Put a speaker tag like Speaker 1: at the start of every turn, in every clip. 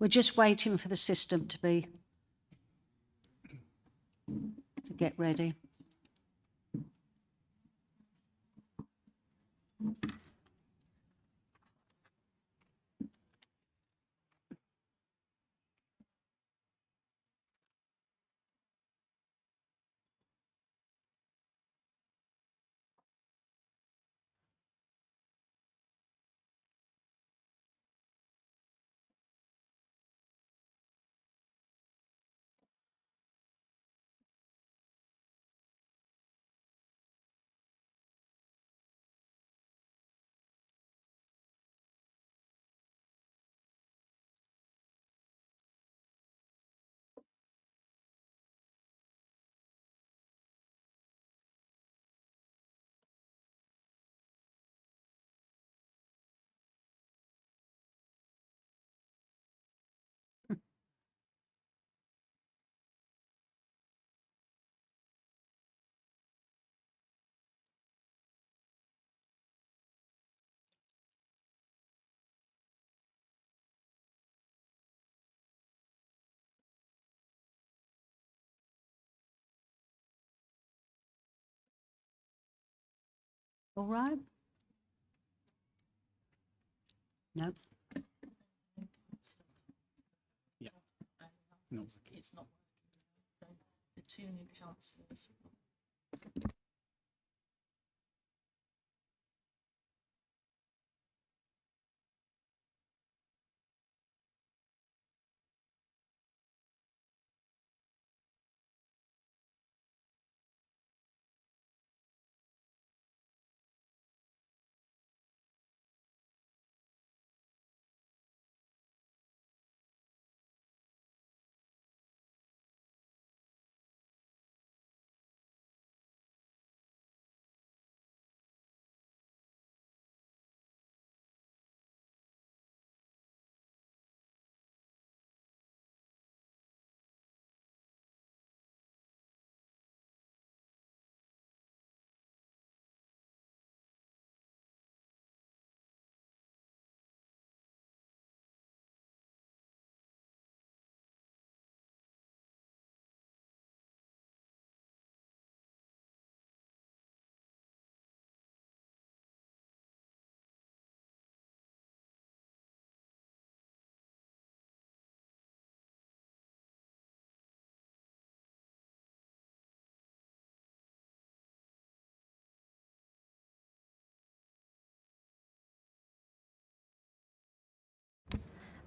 Speaker 1: We're just waiting for the system to get ready. All right? No.
Speaker 2: Yeah. No.
Speaker 3: It's not working. So the two new councillors.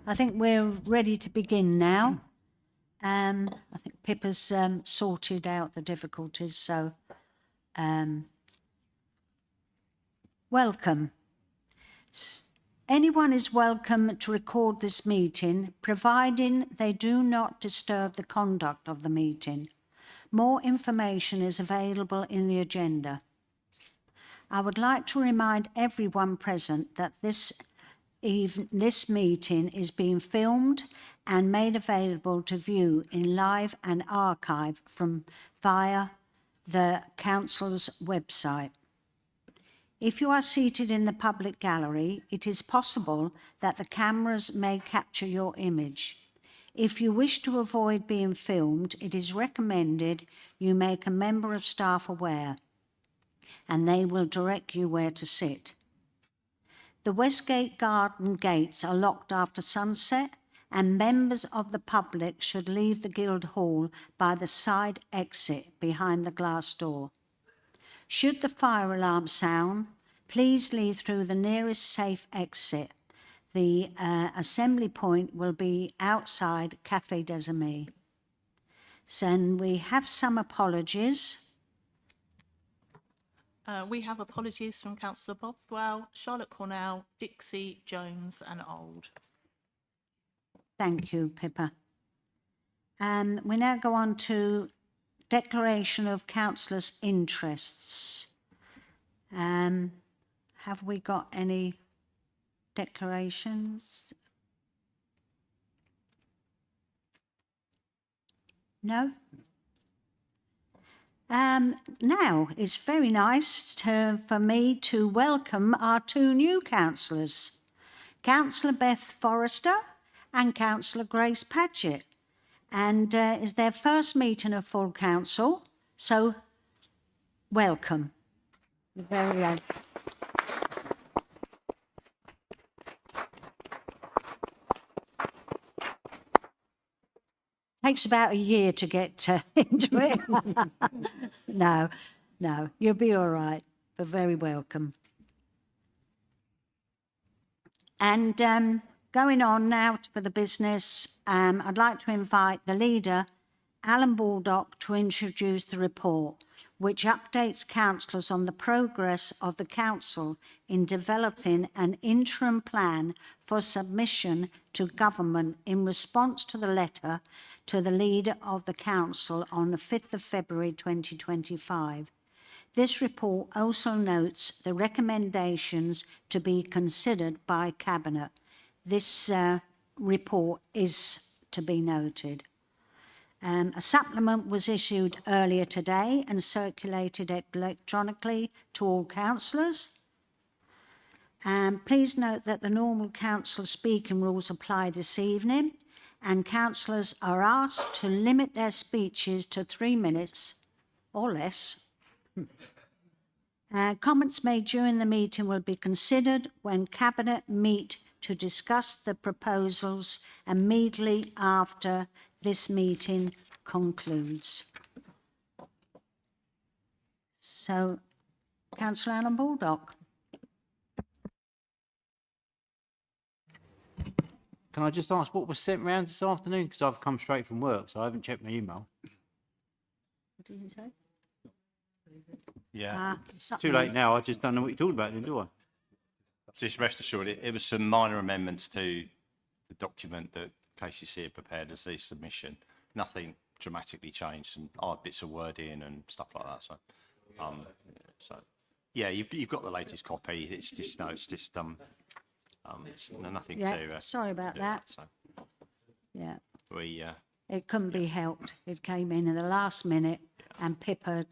Speaker 1: I think we're ready to begin now. I think Pippa's sorted out the difficulties, so welcome. Anyone is welcome to record this meeting, providing they do not disturb the conduct of the meeting. More information is available in the agenda. I would like to remind everyone present that this meeting is being filmed and made available to view in live and archive via the council's website. If you are seated in the public gallery, it is possible that the cameras may capture your image. If you wish to avoid being filmed, it is recommended you make a member of staff aware, and they will direct you where to sit. The Westgate Garden gates are locked after sunset, and members of the public should leave the Guildhall by the side exit behind the glass door. Should the fire alarm sound, please leave through the nearest safe exit. The assembly point will be outside Café des Amis. So we have some apologies.
Speaker 3: We have apologies from Councillor Bothwell, Charlotte Cornell, Dixie, Jones and Old.
Speaker 1: Thank you, Pippa. We now go on to declaration of councillors' interests. Have we got any declarations? No? Now, it's very nice for me to welcome our two new councillors, Councillor Beth Forrester and Councillor Grace Padgett. And it's their first meeting of full council, so welcome. You're very welcome. Takes about a year to get into it. No, you'll be all right, but very welcome. And going on now for the business, I'd like to invite the leader, Alan Baldock, to introduce the report, which updates councillors on the progress of the council in developing an interim plan for submission to government in response to the letter to the leader of the council on the 5th of February 2025. This report also notes the recommendations to be considered by Cabinet. This report is to be noted. A supplement was issued earlier today and circulated electronically to all councillors. Please note that the normal council speaking rules apply this evening, and councillors are asked to limit their speeches to 3 minutes or less. Comments made during the meeting will be considered when Cabinet meet to discuss the proposals immediately after this meeting concludes. So, Councillor Alan Baldock.
Speaker 4: Can I just ask what was sent round this afternoon? Because I've come straight from work, so I haven't checked my email.
Speaker 1: What did you say?
Speaker 5: Yeah,
Speaker 4: Too late now. I just don't know what you're talking about, then, do I?
Speaker 5: just rest assured, it was some minor amendments to the document that KCC had prepared as the submission. Nothing dramatically changed, some odd bits of wording and stuff like that. So, yeah, you've got the latest copy. It's just it's nothing
Speaker 1: Yeah,
Speaker 5: to.
Speaker 1: sorry about that.
Speaker 5: So
Speaker 1: Yeah,
Speaker 5: we.
Speaker 1: it couldn't be helped. It came in at the last minute, and Pippa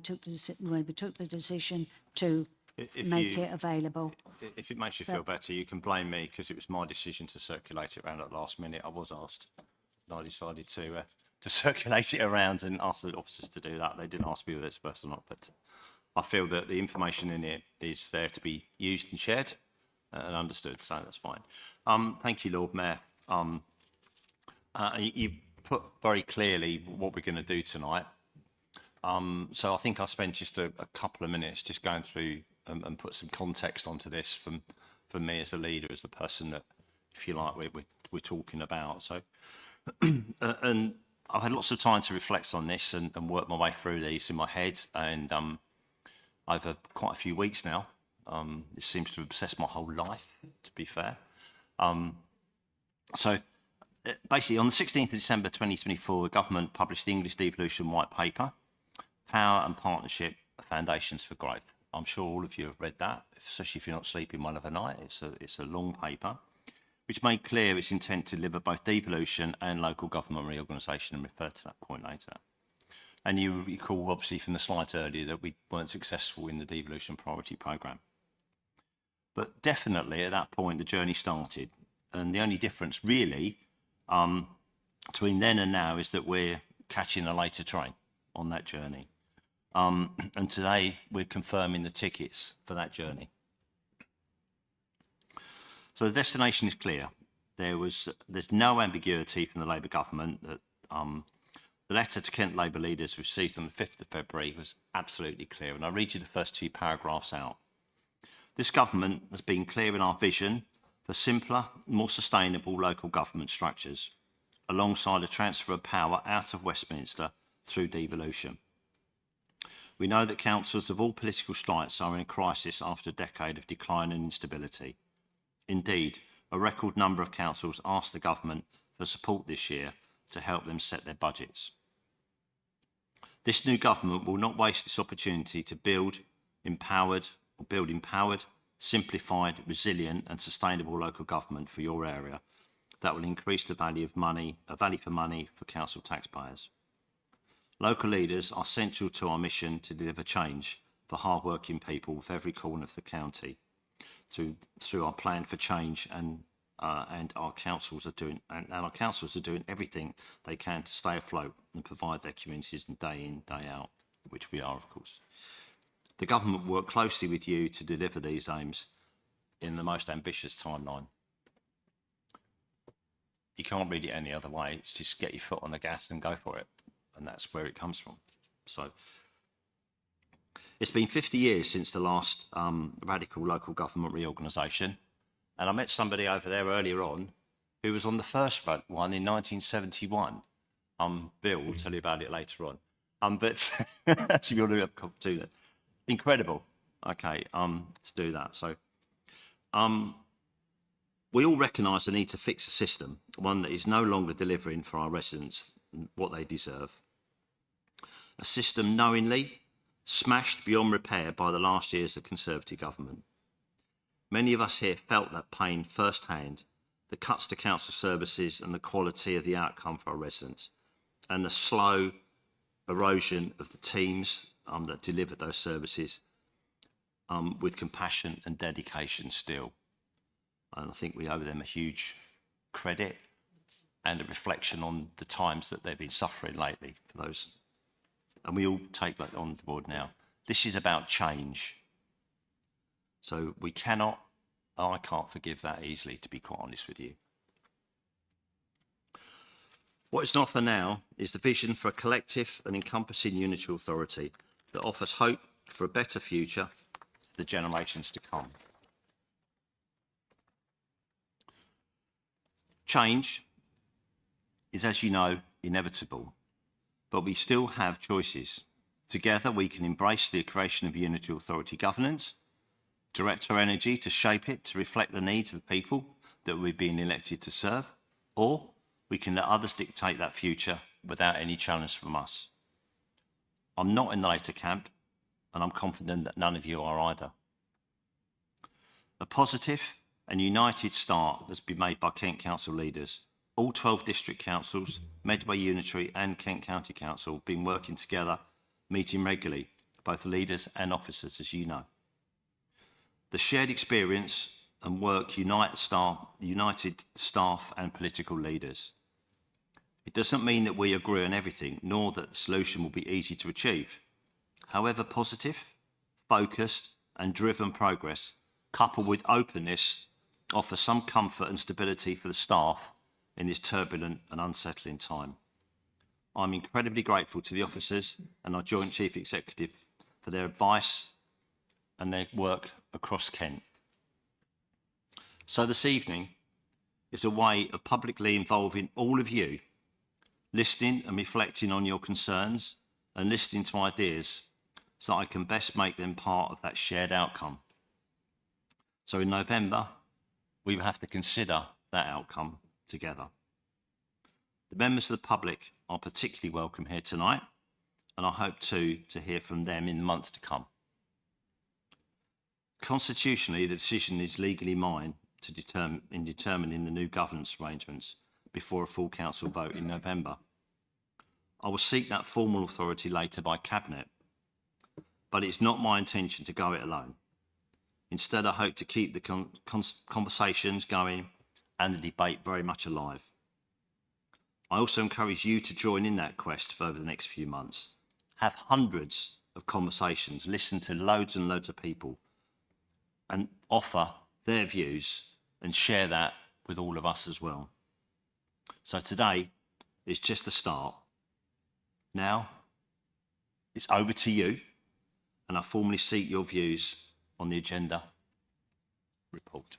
Speaker 1: took the decision to make it available.
Speaker 5: If it makes you feel better, you can blame me because it was my decision to circulate it around at the last minute. I was asked, and I decided to circulate it around and ask the officers to do that. They didn't ask me whether it's first or not, but I feel that the information in it is there to be used and shared and understood, so that's fine. Thank you, Lord Mayor. You put very clearly what we're going to do tonight. So I think I spent just a couple of minutes just going through and put some context onto this from me as a leader, as the person that, if you like, we're talking about. So, and I've had lots of time to reflect on this and work my way through these in my head, and over quite a few weeks now. This seems to obsess my whole life, to be fair. So basically, on the 16th of December 2024, the government published the English Devolution White Paper, Power and Partnership Foundations for Growth. I'm sure all of you have read that, especially if you're not sleeping well of a night. It's a long paper, which made clear its intent to deliver both devolution and local government reorganisation, and refer to that point later. And you recall, obviously, from the slides earlier that we weren't successful in the devolution priority programme. But definitely at that point, the journey started. And the only difference really between then and now is that we're catching a later train on that journey. And today we're confirming the tickets for that journey. So the destination is clear. There's no ambiguity from the Labour government that the letter to Kent Labour leaders received on the 5th of February was absolutely clear. And I'll read you the first 2 paragraphs out. This government has been clear in our vision for simpler, more sustainable local government structures, alongside a transfer of power out of Westminster through devolution. We know that councils of all political stripes are in a crisis after a decade of decline and instability. Indeed, a record number of councils asked the government for support this year to help them set their budgets. This new government will not waste this opportunity to build empowered, simplified, resilient and sustainable local government for your area that will increase the value for money for council taxpayers. Local leaders are central to our mission to deliver change for hard-working people of every corner of the county through our plan for change and and our councils are doing everything they can to stay afloat and provide their communities day in, day out, which we are, of course. The government will work closely with you to deliver these aims in the most ambitious timeline. You can't read it any other way. It's just get your foot on the gas and go for it. And that's where it comes from. So it's been 50 years since the last radical local government reorganisation. And I met somebody over there earlier on who was on the first one in 1971. Bill will tell you about it later on. But actually, you'll do that. Incredible. Okay, to do that. So we all recognise the need to fix a system, one that is no longer delivering for our residents what they deserve. A system knowingly smashed beyond repair by the last years of Conservative government. Many of us here felt that pain firsthand, the cuts to council services and the quality of the outcome for our residents, and the slow erosion of the teams that delivered those services with compassion and dedication still. And I think we owe them a huge credit and a reflection on the times that they've been suffering lately for those. And we all take that on board now. This is about change. So we cannot, I can't forgive that easily, to be quite honest with you. What is not for now is the vision for a collective and encompassing unitary authority that offers hope for a better future for the generations to come. Change is, as you know, inevitable, but we still have choices. Together, we can embrace the creation of unitary authority governance, direct our energy to shape it to reflect the needs of the people that we've been elected to serve, or we can let others dictate that future without any challenge from us. I'm not in the later camp, and I'm confident that none of you are either. A positive and united start has been made by Kent Council leaders. All 12 district councils, Medway Unitary and Kent County Council, have been working together, meeting regularly, both leaders and officers, as you know. The shared experience and work united staff and political leaders. It doesn't mean that we agree on everything, nor that the solution will be easy to achieve. However, positive, focused and driven progress, coupled with openness, offer some comfort and stability for the staff in this turbulent and unsettling time. I'm incredibly grateful to the officers and our Joint Chief Executive for their advice and their work across Kent. So this evening is a way of publicly involving all of you, listening and reflecting on your concerns and listening to ideas so I can best make them part of that shared outcome. So in November, we will have to consider that outcome together. The members of the public are particularly welcome here tonight, and I hope to hear from them in the months to come. Constitutionally, the decision is legally mine to determining the new governance arrangements before a full council vote in November. I will seek that formal authority later by Cabinet, but it's not my intention to go it alone. Instead, I hope to keep the conversations going and the debate very much alive. I also encourage you to join in that quest for over the next few months. Have hundreds of conversations, listen to loads and loads of people and offer their views and share that with all of us as well. So today is just the start. Now it's over to you, and I formally seek your views on the agenda report.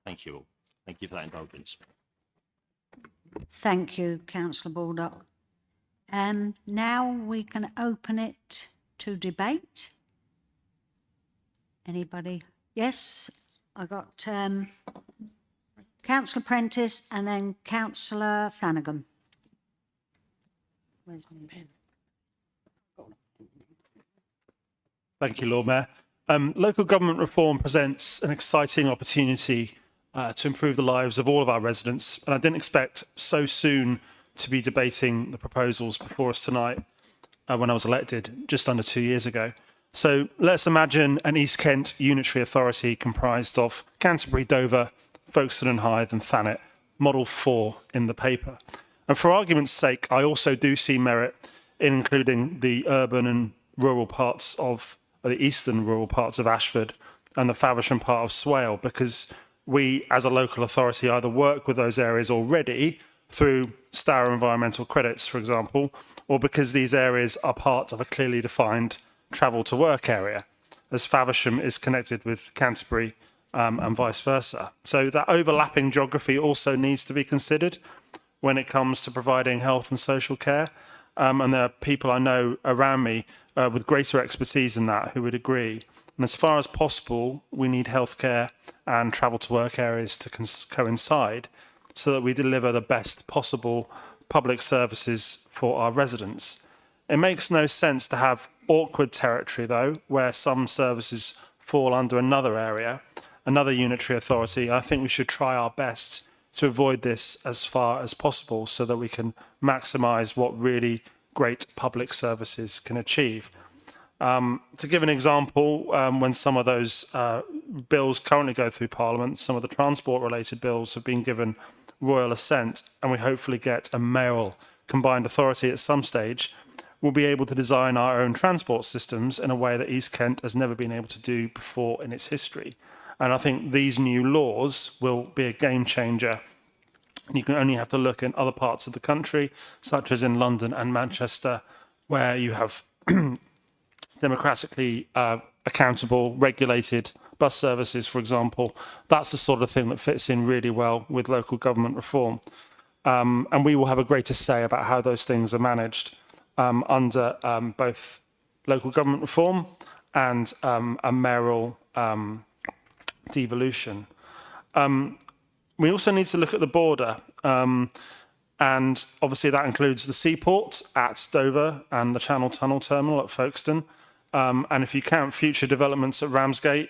Speaker 5: Thank you all. Thank you for that indulgence.
Speaker 1: Thank you, Councillor Baldock. Now we can open it to debate. Anybody? Yes, I got Councillor Prentice and then Councillor Flanagan. Where's my pen?
Speaker 2: Thank you, Lord Mayor. Local government reform presents an exciting opportunity to improve the lives of all of our residents, and I didn't expect so soon to be debating the proposals before us tonight when I was elected just under 2 years ago. So let's imagine an East Kent unitary authority comprised of Canterbury, Dover, Folkestone and Hythe and Thanet, Model 4 in the paper. And for argument's sake, I also do see merit in including the urban and rural parts of, the eastern rural parts of Ashford and the Faversham part of Swale, because we, as a local authority, either work with those areas already through Stour environmental credits, for example, or because these areas are part of a clearly defined travel to work area, as Faversham is connected with Canterbury and vice versa. So that overlapping geography also needs to be considered when it comes to providing health and social care. And there are people I know around me with greater expertise in that who would agree. And as far as possible, we need healthcare and travel to work areas to coincide so that we deliver the best possible public services for our residents. It makes no sense to have awkward territory, though, where some services fall under another area, another unitary authority. I think we should try our best to avoid this as far as possible so that we can maximise what really great public services can achieve. To give an example, when some of those bills currently go through Parliament, some of the transport-related bills have been given royal assent, and we hopefully get a mayoral combined authority at some stage, we'll be able to design our own transport systems in a way that East Kent has never been able to do before in its history. And I think these new laws will be a game changer. You can only have to look in other parts of the country, such as in London and Manchester, where you have democratically accountable, regulated bus services, for example. That's the sort of thing that fits in really well with local government reform. And we will have a greater say about how those things are managed under both local government reform and a mayoral devolution. We also need to look at the border. And obviously that includes the seaport at Dover and the Channel Tunnel terminal at Folkestone. And if you count future developments at Ramsgate,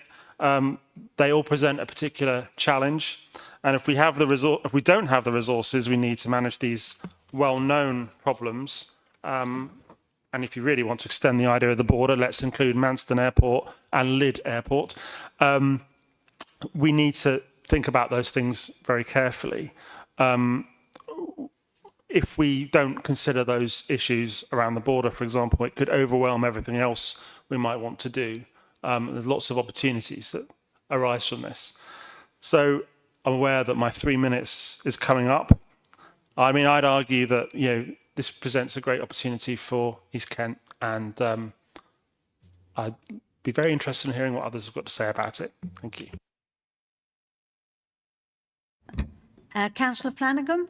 Speaker 2: they all present a particular challenge. And if we don't have the resources we need to manage these well-known problems, and if you really want to extend the idea of the border, let's include Manston Airport and Lydd Airport. We need to think about those things very carefully. If we don't consider those issues around the border, for example, it could overwhelm everything else we might want to do. There's lots of opportunities that arise from this. So I'm aware that my 3 minutes is coming up. I mean, I'd argue that, this presents a great opportunity for East Kent, and I'd be very interested in hearing what others have got to say about it. Thank you.
Speaker 1: Councillor Flanagan?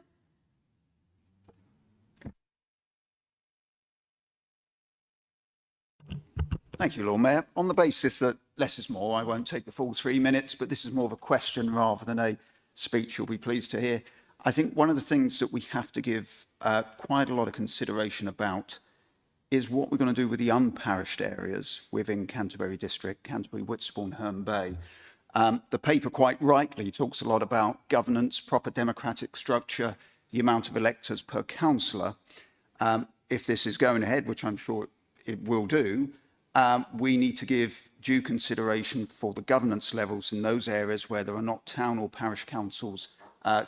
Speaker 6: Thank you, Lord Mayor. On the basis that less is more, I won't take the full 3 minutes, but this is more of a question rather than a speech you'll be pleased to hear. I think one of the things that we have to give quite a lot of consideration about is what we're going to do with the unparished areas within Canterbury District, Canterbury, Whitstable, Herne Bay. The paper quite rightly talks a lot about governance, proper democratic structure, the amount of electors per councillor. If this is going ahead, which I'm sure it will do, we need to give due consideration for the governance levels in those areas where there are not town or parish councils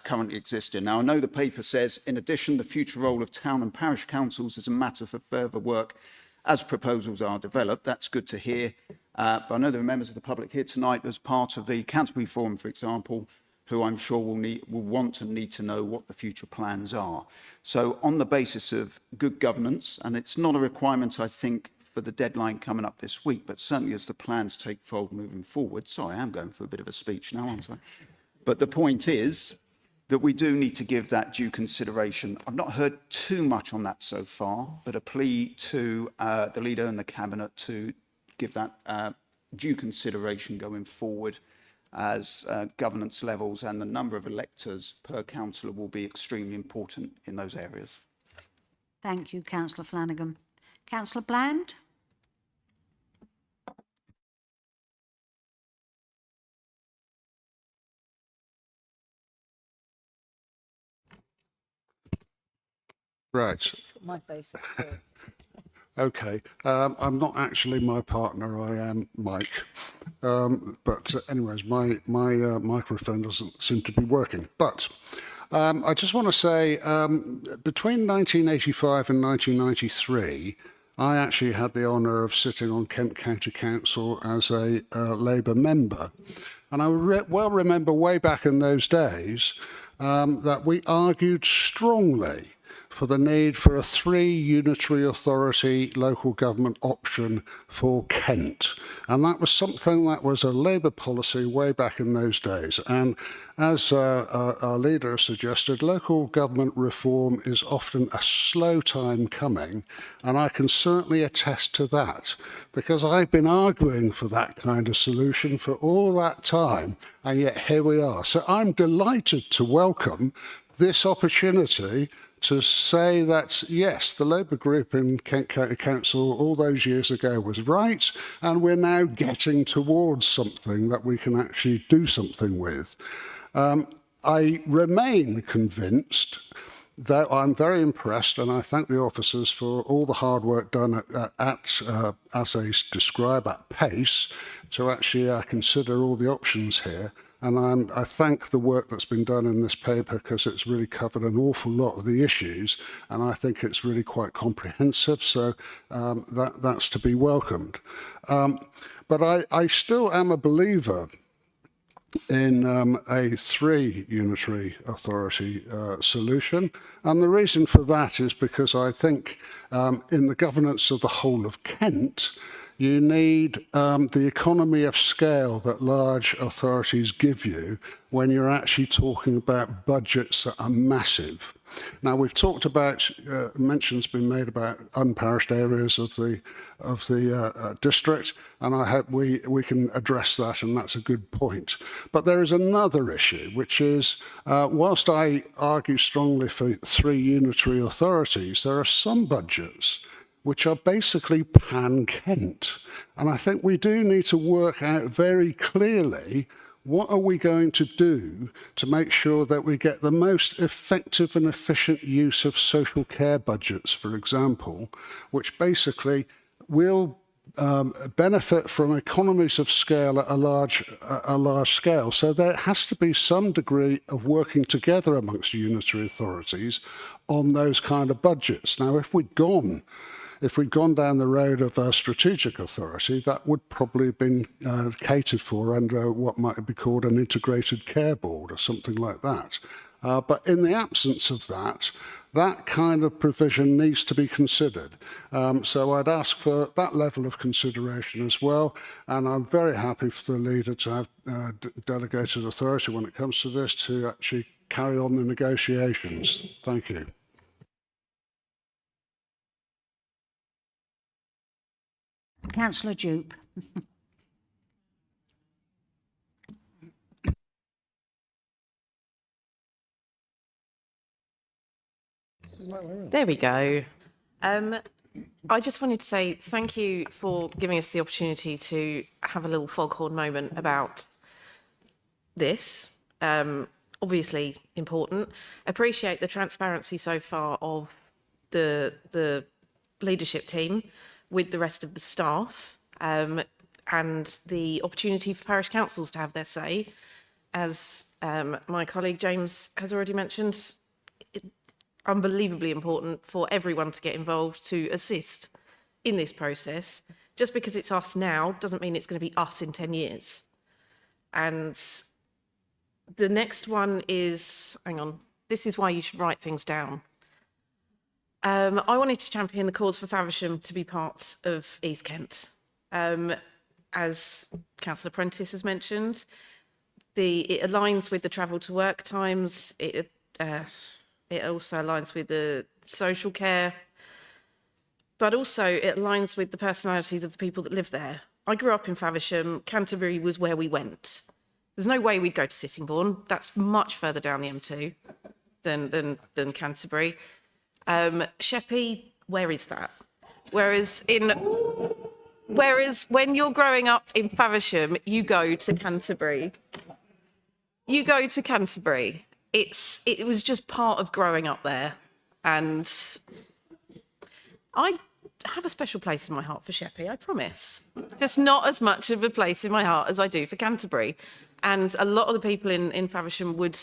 Speaker 6: currently existing. Now, I know the paper says, in addition, the future role of town and parish councils is a matter for further work as proposals are developed. That's good to hear. But I know there are members of the public here tonight as part of the Canterbury Forum, for example, who I'm sure will want and need to know what the future plans are. So on the basis of good governance, and it's not a requirement, I think, for the deadline coming up this week, but certainly as the plans take fold moving forward. Sorry, I am going for a bit of a speech now, aren't I? But the point is that we do need to give that due consideration. I've not heard too much on that so far, but a plea to the leader and the cabinet to give that due consideration going forward, as governance levels and the number of electors per councillor will be extremely important in those areas.
Speaker 1: Thank you, Councillor Flanagan. Councillor Bland?
Speaker 7: Right.
Speaker 1: My basic.
Speaker 7: Okay. I'm not actually my partner. I am Mike. But anyways, my microphone doesn't seem to be working. But I just want to say, between 1985 and 1993, I actually had the honour of sitting on Kent County Council as a Labour member. And I well remember way back in those days that we argued strongly for the need for a 3 unitary authority local government option for Kent. And that was something that was a Labour policy way back in those days. And as our leader suggested, local government reform is often a slow time coming, and I can certainly attest to that, because I've been arguing for that kind of solution for all that time, and yet here we are. So I'm delighted to welcome this opportunity to say that, yes, the Labour group in Kent County Council all those years ago was right, and we're now getting towards something that we can actually do something with. I remain convinced, though I'm very impressed, and I thank the officers for all the hard work done as they describe, at pace, to actually consider all the options here. And I thank the work that's been done in this paper, because it's really covered an awful lot of the issues, and I think it's really quite comprehensive, so that's to be welcomed. But I still am a believer in a 3 unitary authority solution. And the reason for that is because I think in the governance of the whole of Kent, you need the economy of scale that large authorities give you when you're actually talking about budgets that are massive. Now, we've talked about, mention's been made about unparished areas of the district, and I hope we can address that, and that's a good point. But there is another issue, which is, whilst I argue strongly for 3 unitary authorities, there are some budgets which are basically pan-Kent. And I think we do need to work out very clearly what are we going to do to make sure that we get the most effective and efficient use of social care budgets, for example, which basically will benefit from economies of scale at a large scale. So there has to be some degree of working together amongst unitary authorities on those kind of budgets. Now, if we'd gone down the road of a strategic authority, that would probably have been catered for under what might be called an integrated care board or something like that. But in the absence of that, that kind of provision needs to be considered. So I'd ask for that level of consideration as well. And I'm very happy for the leader to have delegated authority when it comes to this to actually carry on the negotiations. Thank you.
Speaker 1: Councillor Jupe.
Speaker 8: There we go. I just wanted to say thank you for giving us the opportunity to have a little foghorn moment about this. Obviously important. Appreciate the transparency so far of the leadership team with the rest of the staff, and the opportunity for parish councils to have their say. As my colleague James has already mentioned, unbelievably important for everyone to get involved to assist in this process. Just because it's us now doesn't mean it's going to be us in 10 years. And the next one is, hang on, this is why you should write things down. I wanted to champion the cause for Faversham to be part of East Kent. As Councillor Prentice has mentioned, it aligns with the travel to work times. It also aligns with the social care, but also it aligns with the personalities of the people that live there. I grew up in Faversham. Canterbury was where we went. There's no way we'd go to Sittingbourne. That's much further down the M2 than Canterbury. Sheppey, where is that? Whereas when you're growing up in Faversham, you go to Canterbury. You go to Canterbury. It was just part of growing up there. And I have a special place in my heart for Sheppey, I promise. Just not as much of a place in my heart as I do for Canterbury. And a lot of the people in Faversham would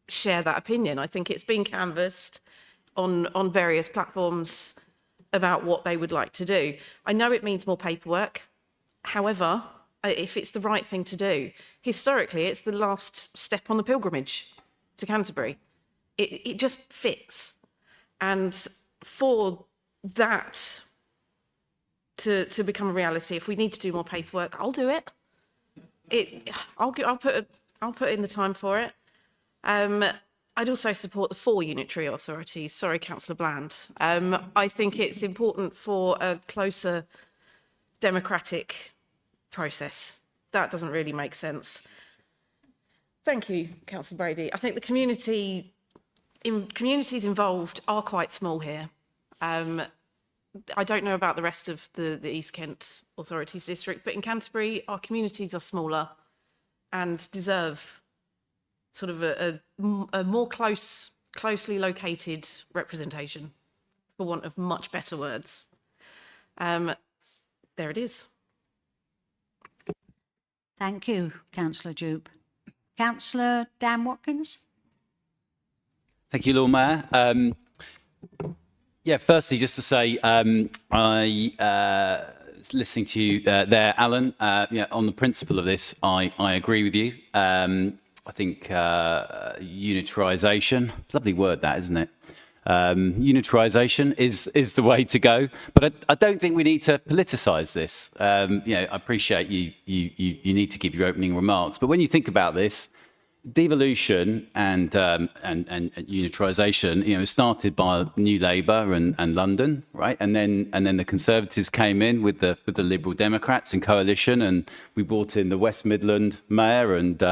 Speaker 8: share that opinion. I think it's been canvassed on various platforms about what they would like to do. I know it means more paperwork. However, if it's the right thing to do, historically, it's the last step on the pilgrimage to Canterbury. It just fits. And for that to become a reality, if we need to do more paperwork, I'll do it. I'll put in the time for it. I'd also support the 4 unitary authorities. Sorry, Councillor Bland. I think it's important for a closer democratic process. That doesn't really make sense. Thank you, Councillor Brady. I think the communities involved are quite small here. I don't know about the rest of the East Kent Authorities District, but in Canterbury, our communities are smaller and deserve sort of a more closely located representation, for want of much better words. There it is.
Speaker 1: Thank you, Councillor Jupe. Councillor Dan Watkins?
Speaker 9: Thank you, Lord Mayor. Yeah, firstly, just to say, listening to you there, Alan, yeah, on the principle of this, I agree with you. I think unitarisation, it's a lovely word that, isn't it? Unitarisation is the way to go, but I don't think we need to politicise this. You know, I appreciate you need to give your opening remarks, but when you think about this, devolution and unitarisation, you know, started by New Labour and London, right? And then the Conservatives came in with the Liberal Democrats in coalition, and we brought in the West Midland Mayor and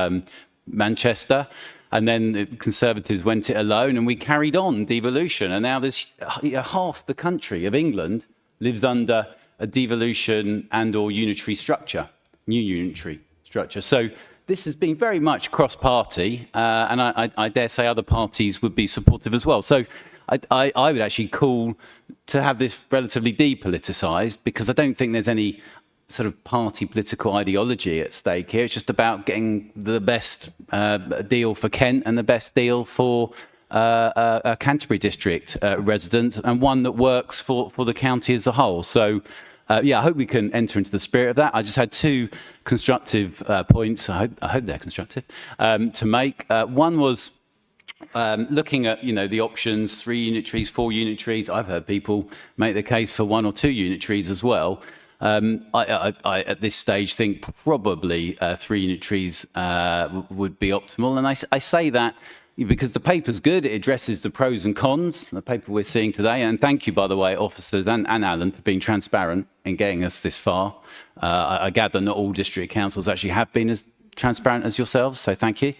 Speaker 9: Manchester, and then the Conservatives went it alone, and we carried on devolution, and now there's half the country of England lives under a devolution and/or unitary structure, new unitary structure. So this has been very much cross-party, and I dare say other parties would be supportive as well. So I would actually call to have this relatively depoliticised, because I don't think there's any sort of party political ideology at stake here. It's just about getting the best deal for Kent and the best deal for a Canterbury district resident, and one that works for the county as a whole. So yeah, I hope we can enter into the spirit of that. I just had 2 constructive points. I hope they're constructive to make. One was looking at, you know, the options: 3 unitaries, 4 unitaries. I've heard people make the case for 1 or 2 unitaries as well. I at this stage think probably 3 unitaries would be optimal, and I say that because the paper's good. It addresses the pros and cons, the paper we're seeing today. And thank you, by the way, officers and Alan, for being transparent in getting us this far. I gather not all district councils actually have been as transparent as yourselves, so thank you.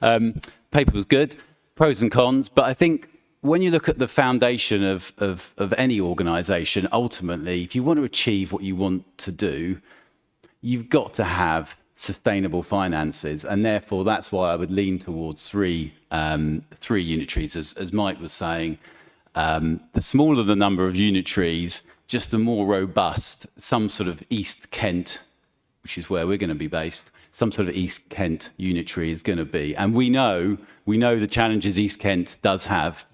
Speaker 9: Paper was good, pros and cons, but I think when you look at the foundation of any organisation, ultimately, if you want to achieve what you want to do, you've got to have sustainable finances, and therefore that's why I would lean towards 3 unitaries, as Mike was saying. The smaller the number of unitaries, just the more robust some sort of East Kent, which is where we're going to be based, some sort of East Kent unitary is going to be. And we know the challenges East Kent does have,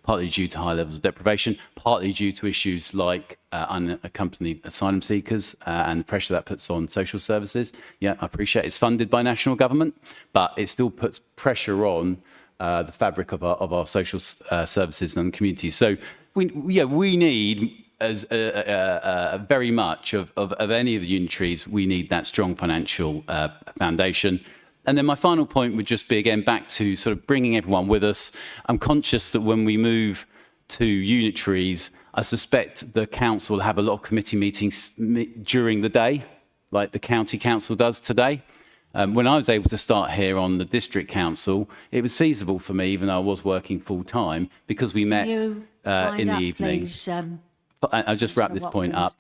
Speaker 9: partly due to high levels of deprivation, partly due to issues like unaccompanied asylum seekers and the pressure that puts on social services. Yeah, I appreciate it's funded by national government, but it still puts pressure on the fabric of our social services and communities. So we need, as very much of any of the unitaries, we need that strong financial foundation. And then my final point would just be, again, back to sort of bringing everyone with us. I'm conscious that when we move to unitaries, I suspect the council will have a lot of committee meetings during the day, like the county council does today. When I was able to start here on the district council, it was feasible for me, even though I was working full time, because we met in the evenings. I'll just wrap this point up.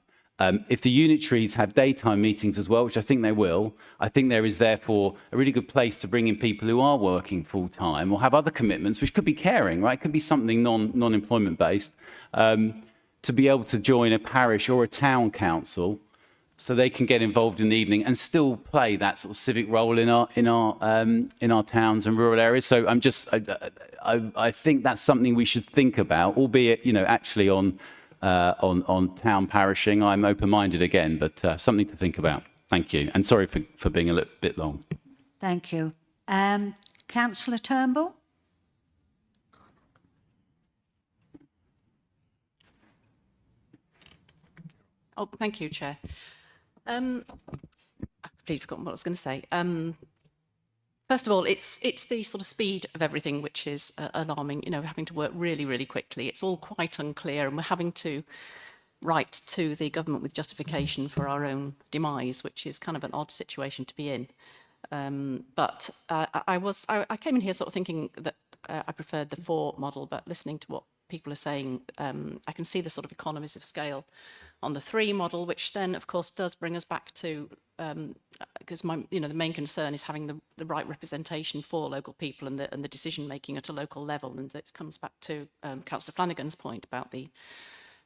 Speaker 9: If the unitaries have daytime meetings as well, which I think they will, I think there is therefore a really good place to bring in people who are working full time or have other commitments, which could be caring, right? It could be something non-employment based, to be able to join a parish or a town council so they can get involved in the evening and still play that sort of civic role in our towns and rural areas. So I think that's something we should think about, albeit, you know, actually on town parishing, I'm open-minded again, but something to think about. Thank you. And sorry for being a little bit long.
Speaker 1: Thank you. Councillor Turnbull?
Speaker 10: Oh, thank you, Chair. I've completely forgotten what I was going to say. First of all, it's the sort of speed of everything which is alarming. You know, having to work really, really quickly. It's all quite unclear, and we're having to write to the government with justification for our own demise, which is kind of an odd situation to be in. But I came in here sort of thinking that I preferred the 4 model, but listening to what people are saying, I can see the sort of economies of scale on the 3 model, which then, of course, does bring us back to, because the main concern is having the right representation for local people and the decision making at a local level, and it comes back to Councillor Flanagan's point about the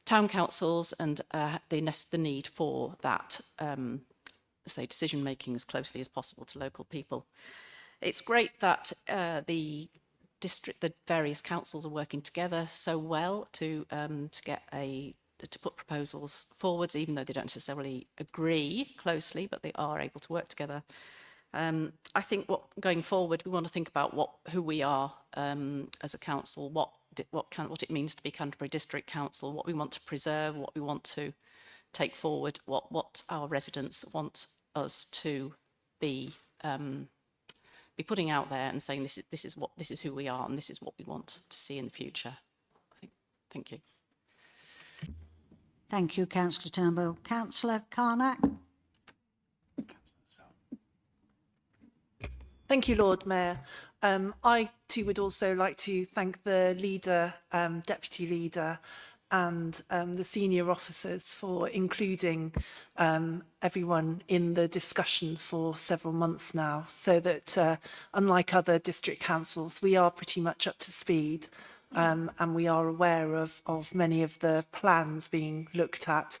Speaker 10: town councils and the need for that, say, decision making as closely as possible to local people. It's great that the various councils are working together so well to put proposals forwards, even though they don't necessarily agree closely, but they are able to work together. I think going forward, we want to think about who we are as a council, what it means to be Canterbury District Council, what we want to preserve, what we want to take forward, what our residents want us to be putting out there and saying this is who we are and this is what we want to see in the future. Thank you.
Speaker 1: Thank you, Councillor Turnbull. Councillor Carnac?
Speaker 11: Thank you, Lord Mayor. I too would also like to thank the leader, deputy leader, and the senior officers for including everyone in the discussion for several months now, so that unlike other district councils, we are pretty much up to speed. And we are aware of many of the plans being looked at.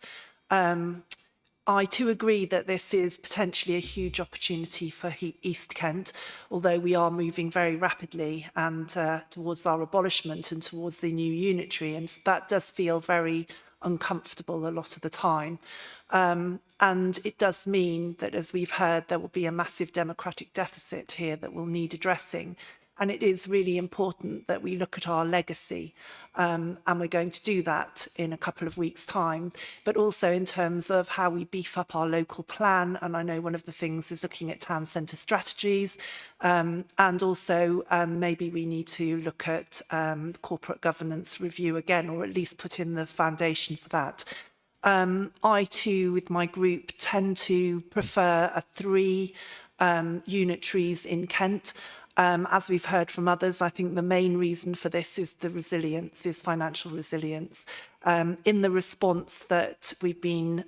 Speaker 11: I too agree that this is potentially a huge opportunity for East Kent, although we are moving very rapidly and towards our abolishment and towards the new unitary, and that does feel very uncomfortable a lot of the time. And it does mean that, as we've heard, there will be a massive democratic deficit here that will need addressing. And it is really important that we look at our legacy, and we're going to do that in a couple of weeks' time, but also in terms of how we beef up our local plan. And I know one of the things is looking at town centre strategies, and also maybe we need to look at corporate governance review again, or at least put in the foundation for that. I too, with my group, tend to prefer 3 unitaries in Kent. As we've heard from others, I think the main reason for this is the resilience, is financial resilience. In the response that we've been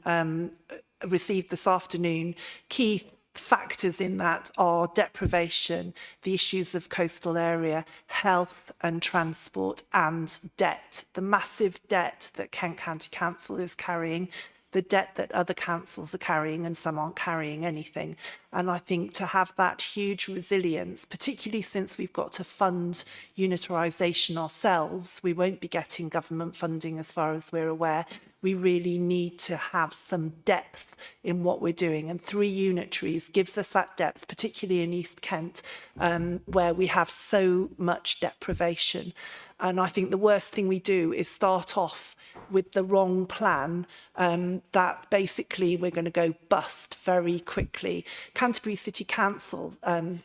Speaker 11: received this afternoon, key factors in that are deprivation, the issues of coastal area, health and transport, and debt. The massive debt that Kent County Council is carrying, the debt that other councils are carrying, and some aren't carrying anything. And I think to have that huge resilience, particularly since we've got to fund unitarisation ourselves, we won't be getting government funding as far as we're aware. We really need to have some depth in what we're doing. And 3 unitaries gives us that depth, particularly in East Kent, where we have so much deprivation. And I think the worst thing we do is start off with the wrong plan, that basically we're going to go bust very quickly. Canterbury City Council,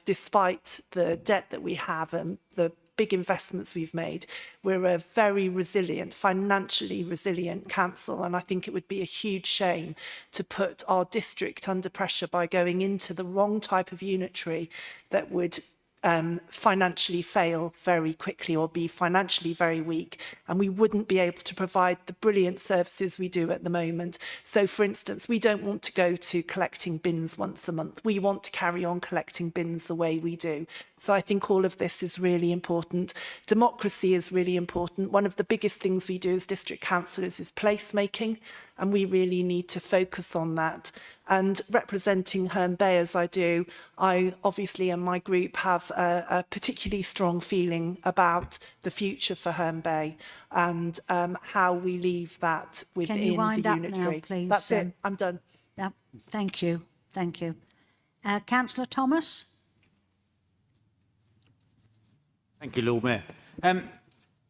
Speaker 11: despite the debt that we have and the big investments we've made, we're a very resilient, financially resilient council, and I think it would be a huge shame to put our district under pressure by going into the wrong type of unitary that would financially fail very quickly or be financially very weak, and we wouldn't be able to provide the brilliant services we do at the moment. So, for instance, we don't want to go to collecting bins once a month. We want to carry on collecting bins the way we do. So I think all of this is really important. Democracy is really important. One of the biggest things we do as district councillors is placemaking, and we really need to focus on that. And representing Herne Bay as I do, I obviously and my group have a particularly strong feeling about the future for Herne Bay and how we leave that within
Speaker 1: Can you wind
Speaker 11: the
Speaker 1: up
Speaker 11: unitary.
Speaker 1: now, please?
Speaker 11: That's it. I'm done.
Speaker 1: Yep. Thank you. Thank you. Councillor Thomas?
Speaker 4: Thank you, Lord Mayor. I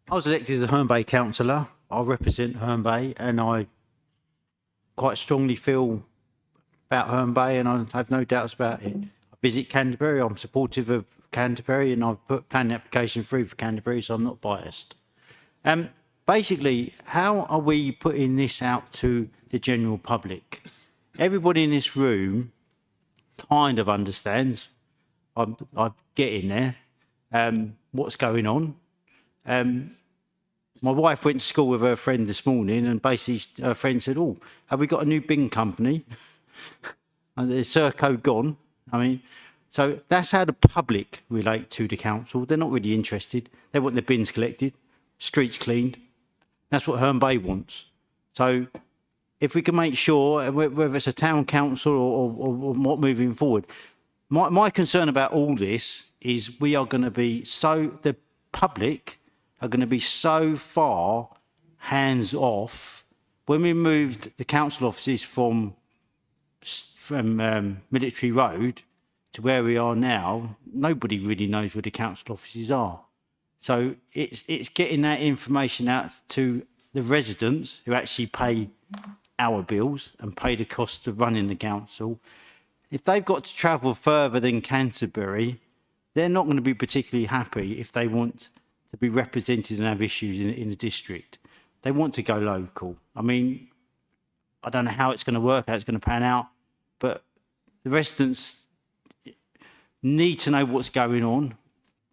Speaker 4: was elected as a Herne Bay councillor. I represent Herne Bay, and I quite strongly feel about Herne Bay, and I have no doubts about it. I visit Canterbury. I'm supportive of Canterbury, and I've put planning application through for Canterbury, so I'm not biased. Basically, how are we putting this out to the general public? Everybody in this room kind of understands. I'm getting there. What's going on? My wife went to school with her friend this morning, and basically her friend said, "Oh, have we got a new bin company?" And there's Serco gone. I mean, so that's how the public relate to the council. They're not really interested. They want their bins collected, streets cleaned. That's what Herne Bay wants. So if we can make sure, whether it's a town council or what moving forward, my concern about all this is we are going to be the public are going to be so far hands off. When we moved the council offices from Military Road to where we are now, nobody really knows where the council offices are. So it's getting that information out to the residents who actually pay our bills and pay the cost of running the council. If they've got to travel further than Canterbury, they're not going to be particularly happy if they want to be represented and have issues in the district. They want to go local. I mean, I don't know how it's going to work, how it's going to pan out, but the residents need to know what's going on.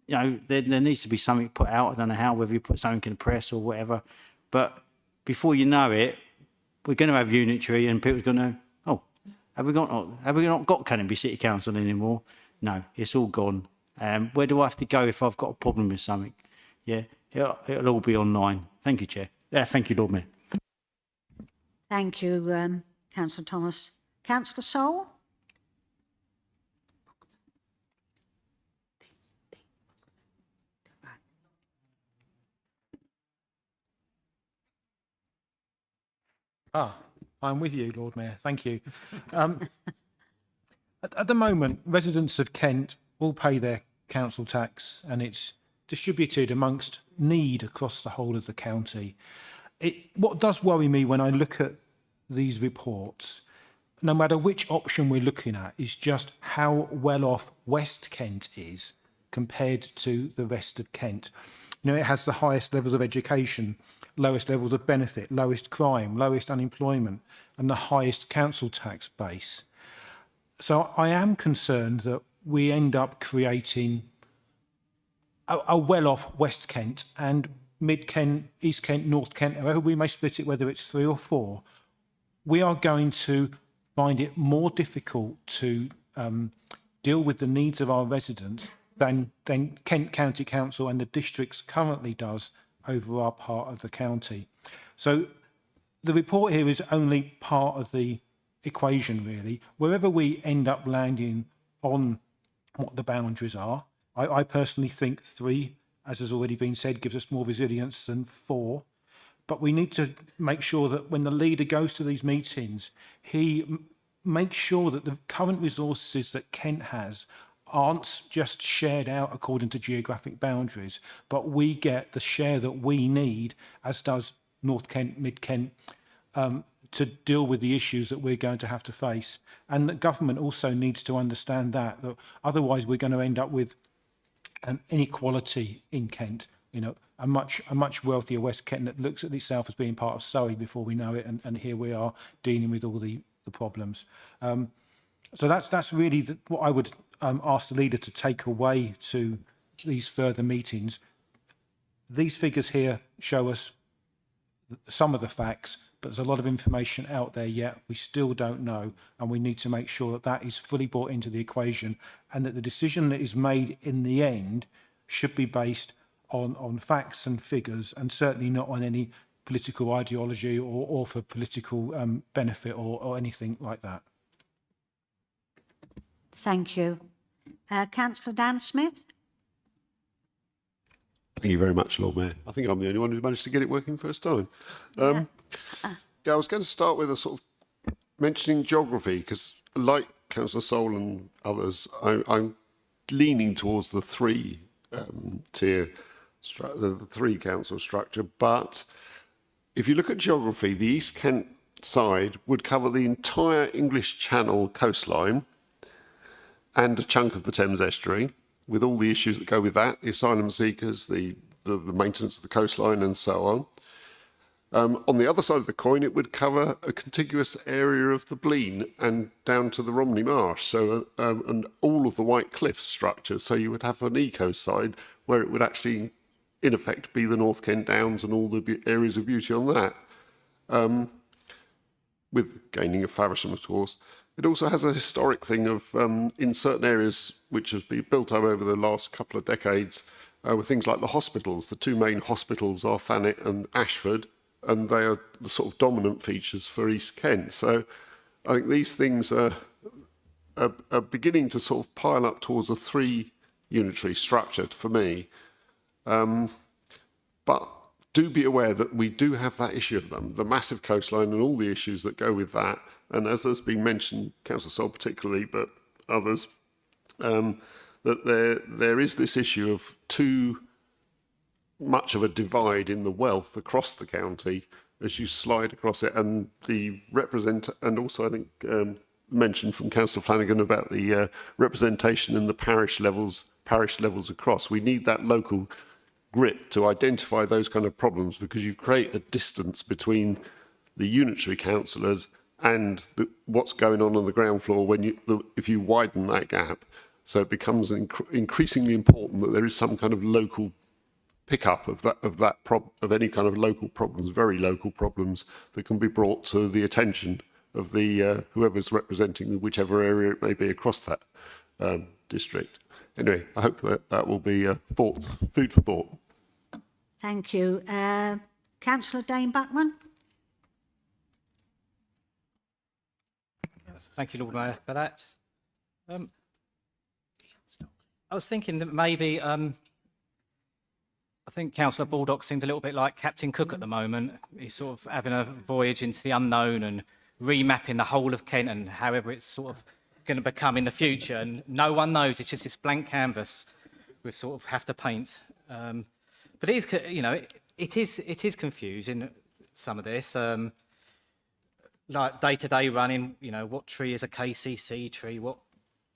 Speaker 4: You know, there needs to be something put out. I don't know how, whether you put something in the press or whatever, but before you know it, we're going to have unitary and people's going to, oh, have we not got Canterbury City Council anymore? No, it's all gone. Where do I have to go if I've got a problem with something? Yeah, it'll all be online. Thank you, Chair. Thank you, Lord Mayor.
Speaker 1: Thank you, Councillor Thomas. Councillor Sowell?
Speaker 12: I'm with you, Lord Mayor. Thank you. At the moment, residents of Kent will pay their council tax, and it's distributed amongst need across the whole of the county. What does worry me when I look at these reports, no matter which option we're looking at, is just how well off West Kent is compared to the rest of Kent. You know, it has the highest levels of education, lowest levels of benefit, lowest crime, lowest unemployment, and the highest council tax base. So I am concerned that we end up creating a well-off West Kent and Mid Kent, East Kent, North Kent, however we may split it, whether it's 3 or 4. We are going to find it more difficult to deal with the needs of our residents than Kent County Council and the districts currently does over our part of the county. So the report here is only part of the equation, really. Wherever we end up landing on what the boundaries are, I personally think 3, as has already been said, gives us more resilience than 4. But we need to make sure that when the leader goes to these meetings, he makes sure that the current resources that Kent has aren't just shared out according to geographic boundaries, but we get the share that we need, as does North Kent, Mid Kent, to deal with the issues that we're going to have to face. And the government also needs to understand that otherwise we're going to end up with an inequality in Kent, you know, a much wealthier West Kent that looks at itself as being part of Surrey before we know it, and here we are dealing with all the problems. So that's really what ask the leader to take away to these further meetings. These figures here show us some of the facts, but there's a lot of information out there yet we still don't know, and we need to make sure that that is fully brought into the equation, and that the decision that is made in the end should be based on facts and figures, and certainly not on any political ideology or for political benefit or anything like that.
Speaker 1: Thank you. Councillor Dan Smith?
Speaker 13: Thank you very much, Lord Mayor. I think I'm the only one who managed to get it working first time. Yeah, I was going to start with a sort of mentioning geography, because like Councillor Soul and others, I'm leaning towards the three the three council structure. But if you look at geography, the East Kent side would cover the entire English Channel coastline and a chunk of the Thames estuary, with all the issues that go with that, the asylum seekers, the maintenance of the coastline and so on. On the other side of the coin, it would cover a contiguous area of the Blean and down to the Romney Marsh, so and all of the White Cliffs structures. So you would have an eco side where it would actually, in effect, be the North Kent Downs and all the areas of beauty on that, with gaining of Faversham, of course. It also has a historic thing of, in certain areas which have been built up over the last couple of decades, with things like the hospitals. The two main hospitals are Thanet and Ashford, and they are the sort of dominant features for East Kent. So I think these things are beginning to sort of pile up towards a three unitary structure for me. But do be aware that we do have that issue of them, the massive coastline and all the issues that go with that. And as has been mentioned, Councillor Sol particularly, but others, that there is this issue of too much of a divide in the wealth across the county as you slide across it, and also I think mentioned from Councillor Flanagan about the representation in the parish levels across. We need that local grip to identify those kind of problems, because you create a distance between the unitary councillors and what's going on the ground floor if you widen that gap. So it becomes increasingly important that there is some kind of local pickup of any kind of local problems, very local problems, that can be brought to the attention of the whoever's representing whichever area it may be across that district. Anyway, I hope that will be food for thought.
Speaker 1: Thank you. Councillor Dane Buckman?
Speaker 14: Thank you, Lord Mayor, for that. I was thinking that maybe, I think Councillor Baldock seemed a little bit like Captain Cook at the moment. He's sort of having a voyage into the unknown and remapping the whole of Kent and however it's sort of going to become in the future. And no one knows, it's just this blank canvas we sort of have to paint. But it is, you know, it is confusing, some of this. Like day-to-day running, you know, what tree is a KCC tree, what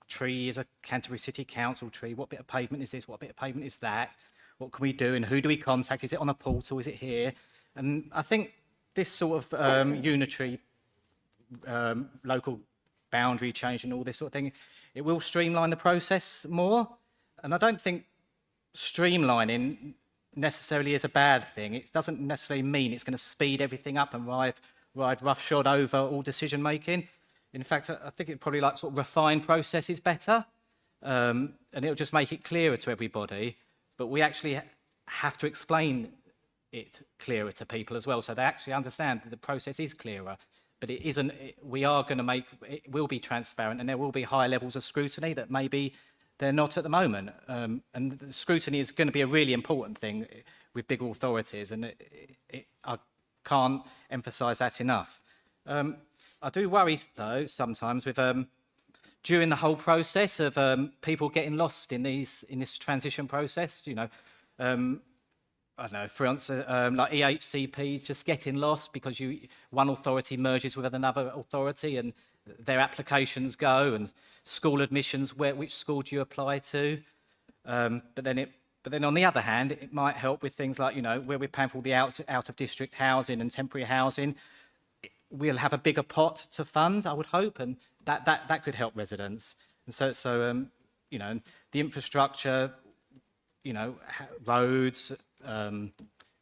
Speaker 14: tree is a Canterbury City Council tree, what bit of pavement is this, what bit of pavement is that, what can we do and who do we contact, is it on a portal, is it here? And I think this sort of unitary local boundary change and all this sort of thing, it will streamline the process more. And I don't think streamlining necessarily is a bad thing. It doesn't necessarily mean it's going to speed everything up and ride roughshod over all decision making. In fact, I think it probably like sort of refine processes better, and it'll just make it clearer to everybody. But we actually have to explain it clearer to people as well, so they actually understand that the process is clearer. But it isn't. We are going to make it will be transparent, and there will be high levels of scrutiny that maybe they're not at the moment. And the scrutiny is going to be a really important thing with big authorities, and I can't emphasise that enough. I do worry, though, sometimes with during the whole process of people getting lost in this transition process. You know, I don't know, for instance, like EHCPs just getting lost because one authority merges with another authority and their applications go, and school admissions, which school do you apply to? But then on the other hand, it might help with things like, you know, where we're paying for all the out of district housing and temporary housing, we'll have a bigger pot to fund, I would hope, and that could help residents. And so you know, the infrastructure, you know, roads,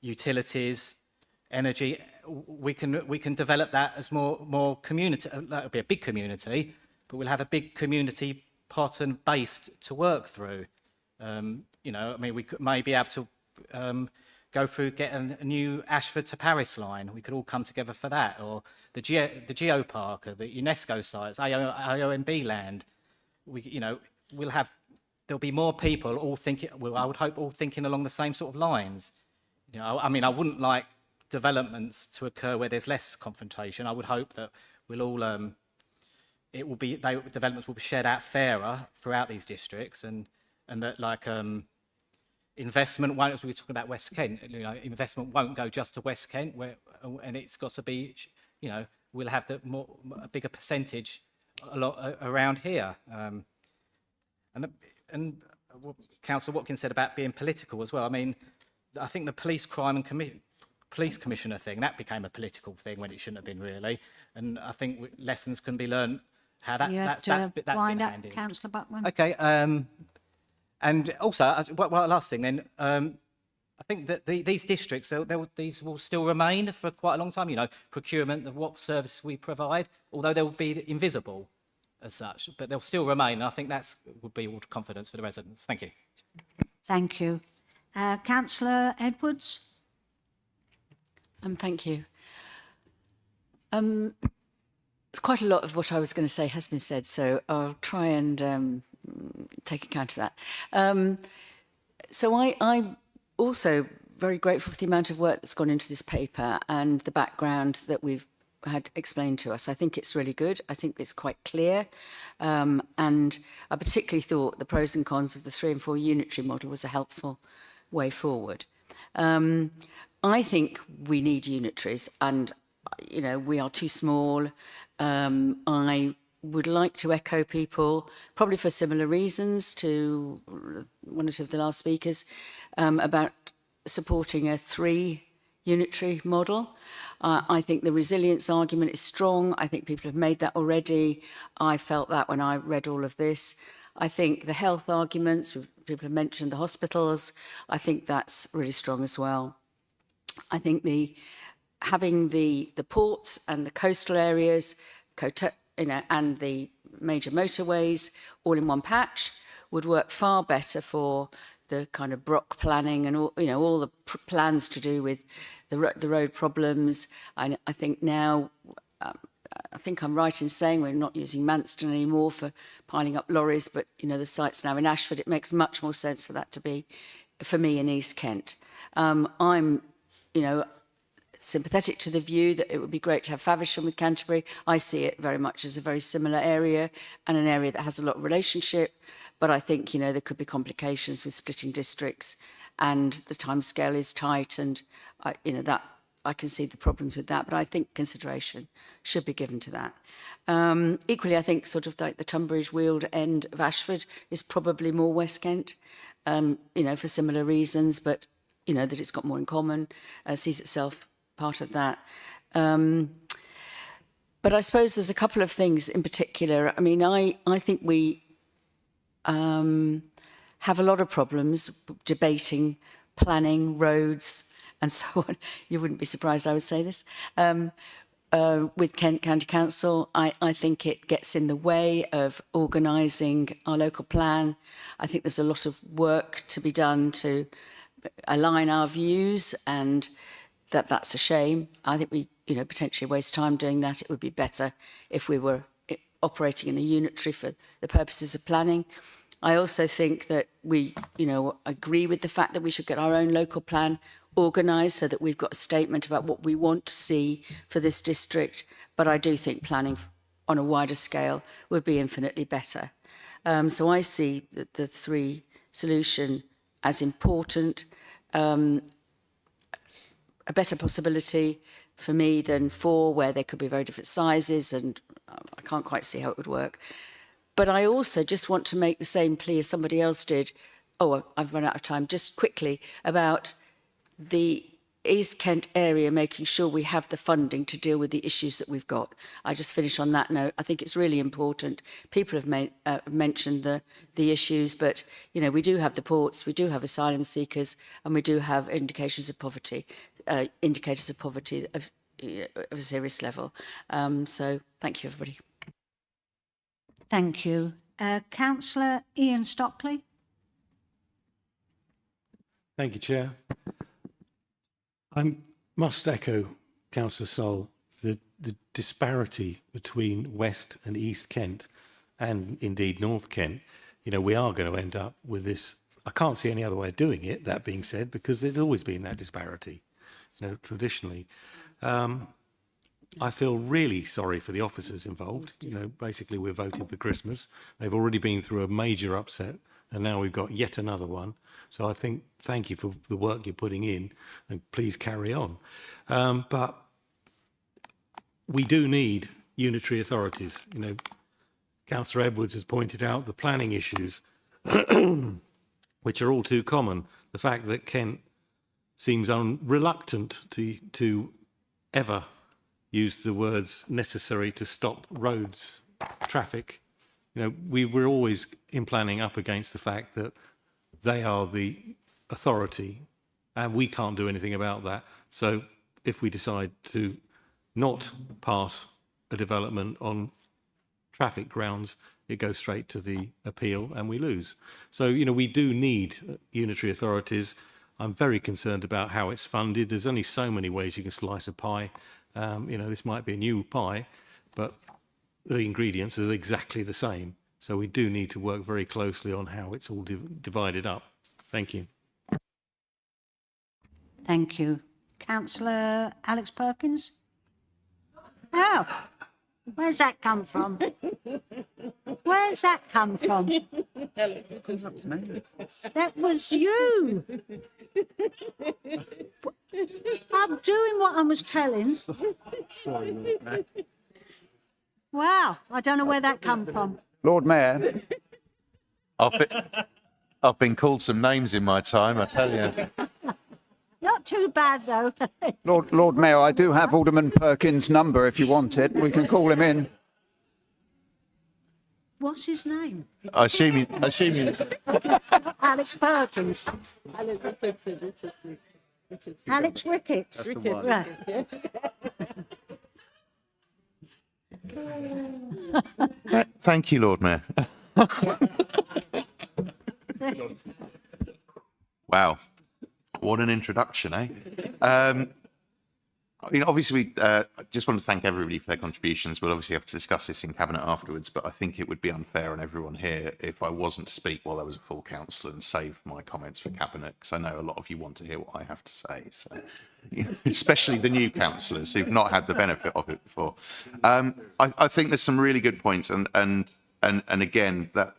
Speaker 14: utilities, energy, we can develop that as more community. That'll be a big community, but we'll have a big community pot and base to work through. You know, I mean, we could maybe be able to go through, get a new Ashford to Paris line. We could all come together for that, or the Geopark, or the UNESCO sites, IONB land. You know, there'll be more people all thinking. Well, I would hope all thinking along the same sort of lines. You know, I mean, I wouldn't like developments to occur where there's less confrontation. I would hope that we'll all, developments will be shared out fairer throughout these districts, and that like investment won't, as we were talking about West Kent, you know, investment won't go just to West Kent, and it's got to be, you know, we'll have a bigger percentage around here. And what Councillor Watkins said about being political as well. I mean, I think the police crime and police commissioner thing, that became a political thing when it shouldn't have been really. And I think lessons can be learned how that's been handled.
Speaker 1: Councillor Buckman.
Speaker 14: Okay. And also, last thing then, I think that these districts, these will still remain for quite a long time. You know, procurement of what services we provide, although they will be invisible as such, but they'll still remain. And I think that would be all confidence for the residents. Thank you.
Speaker 1: Thank you. Councillor Edwards.
Speaker 15: Thank you. Quite a lot of what I was going to say has been said, so I'll try and take account of that. So I'm also very grateful for the amount of work that's gone into this paper and the background that we've had explained to us. I think it's really good. I think it's quite clear. And I particularly thought the pros and cons of the 3 and 4 unitary model was a helpful way forward. I think we need unitaries, and you know, we are too small. I would like to echo people, probably for similar reasons to one or two of the last speakers, about supporting a 3 unitary model. I think the resilience argument is strong. I think people have made that already. I felt that when I read all of this. I think the health arguments, people have mentioned the hospitals, I think that's really strong as well. I think having the ports and the coastal areas, you know, and the major motorways all in one patch would work far better for the kind of Brock planning and all, you know, all the plans to do with the road problems. I think now, I think I'm right in saying we're not using Manston anymore for piling up lorries, but you know, the site's now in Ashford. It makes much more sense for that to be, for me, in East Kent. I'm, you know, sympathetic to the view that it would be great to have Faversham with Canterbury. I see it very much as a very similar area and an area that has a lot of relationship. But I think, you know, there could be complications with splitting districts, and the timescale is tight, and you know, that I can see the problems with that. But I think consideration should be given to that. Equally, I think sort of like the Tunbridge Weald end of Ashford is probably more West Kent, you know, for similar reasons, but you know, that it's got more in common, sees itself part of that. But I suppose there's a couple of things in particular. I mean, I think we have a lot of problems debating planning, roads, and so on. You wouldn't be surprised I would say this. With Kent County Council, I think it gets in the way of organising our local plan. I think there's a lot of work to be done to align our views, and that's a shame. I think we, you know, potentially waste time doing that. It would be better if we were operating in a unitary for the purposes of planning. I also think that we, you know, agree with the fact that we should get our own local plan organised so that we've got a statement about what we want to see for this district. But I do think planning on a wider scale would be infinitely better. So I see the 3 solution as important, a better possibility for me than 4, where there could be very different sizes, and I can't quite see how it would work. But I also just want to make the same plea as somebody else did. Oh, I've run out of time. Just quickly about the East Kent area, making sure we have the funding to deal with the issues that we've got. I just finish on that note. I think it's really important. People have mentioned the issues, but you know, we do have the ports, we do have asylum seekers, and we do have indicators of poverty of a serious level. So thank you, everybody.
Speaker 1: Thank you. Councillor Ian Stockley.
Speaker 16: Thank you, Chair. I must echo Councillor Sol, the disparity between West and East Kent, and indeed North Kent. You know, we are going to end up with this. I can't see any other way of doing it, that being said, because there's always been that disparity, you know, traditionally. I feel really sorry for the officers involved. You know, basically we're voting for Christmas. They've already been through a major upset, and now we've got yet another one. So I think, thank you for the work you're putting in, and please carry on. But we do need unitary authorities. You know, Councillor Edwards has pointed out the planning issues, which are all too common. The fact that Kent seems reluctant to ever use the words necessary to stop roads, traffic. You know, we're always in planning up against the fact that they are the authority and we can't do anything about that. So if we decide to not pass a development on traffic grounds, it goes straight to the appeal and we lose. So, you know, we do need unitary authorities. I'm very concerned about how it's funded. There's only so many ways you can slice a pie. You know, this might be a new pie, but the ingredients are exactly the same. So we do need to work very closely on how it's all divided up. Thank you.
Speaker 1: Thank you. Councillor Alex Perkins. Oh, where's that come from? Where's that come from? That was you. I'm doing what I was telling.
Speaker 6: Sorry, Lord.
Speaker 1: Wow, I don't know where that come from.
Speaker 6: Lord Mayor.
Speaker 17: I've been called some names in my time, I tell you.
Speaker 1: Not too bad, though.
Speaker 6: Lord Mayor, I do have Alderman Perkins' number if you want it. We can call him in.
Speaker 1: What's his name?
Speaker 17: I assume you...
Speaker 1: Alex Perkins. Alex Ricketts.
Speaker 17: That's the one.
Speaker 1: Right.
Speaker 17: Thank you, Lord Mayor. Wow, what an introduction, eh? I mean, obviously, I just want to thank everybody for their contributions. We'll obviously have to discuss this in Cabinet afterwards, but I think it would be unfair on everyone here if I wasn't to speak while there was a full council and save my comments for Cabinet, because I know a lot of you want to hear what I have to say, so, you know, especially the new councillors who've not had the benefit of it before. I think there's some really good points, and again, that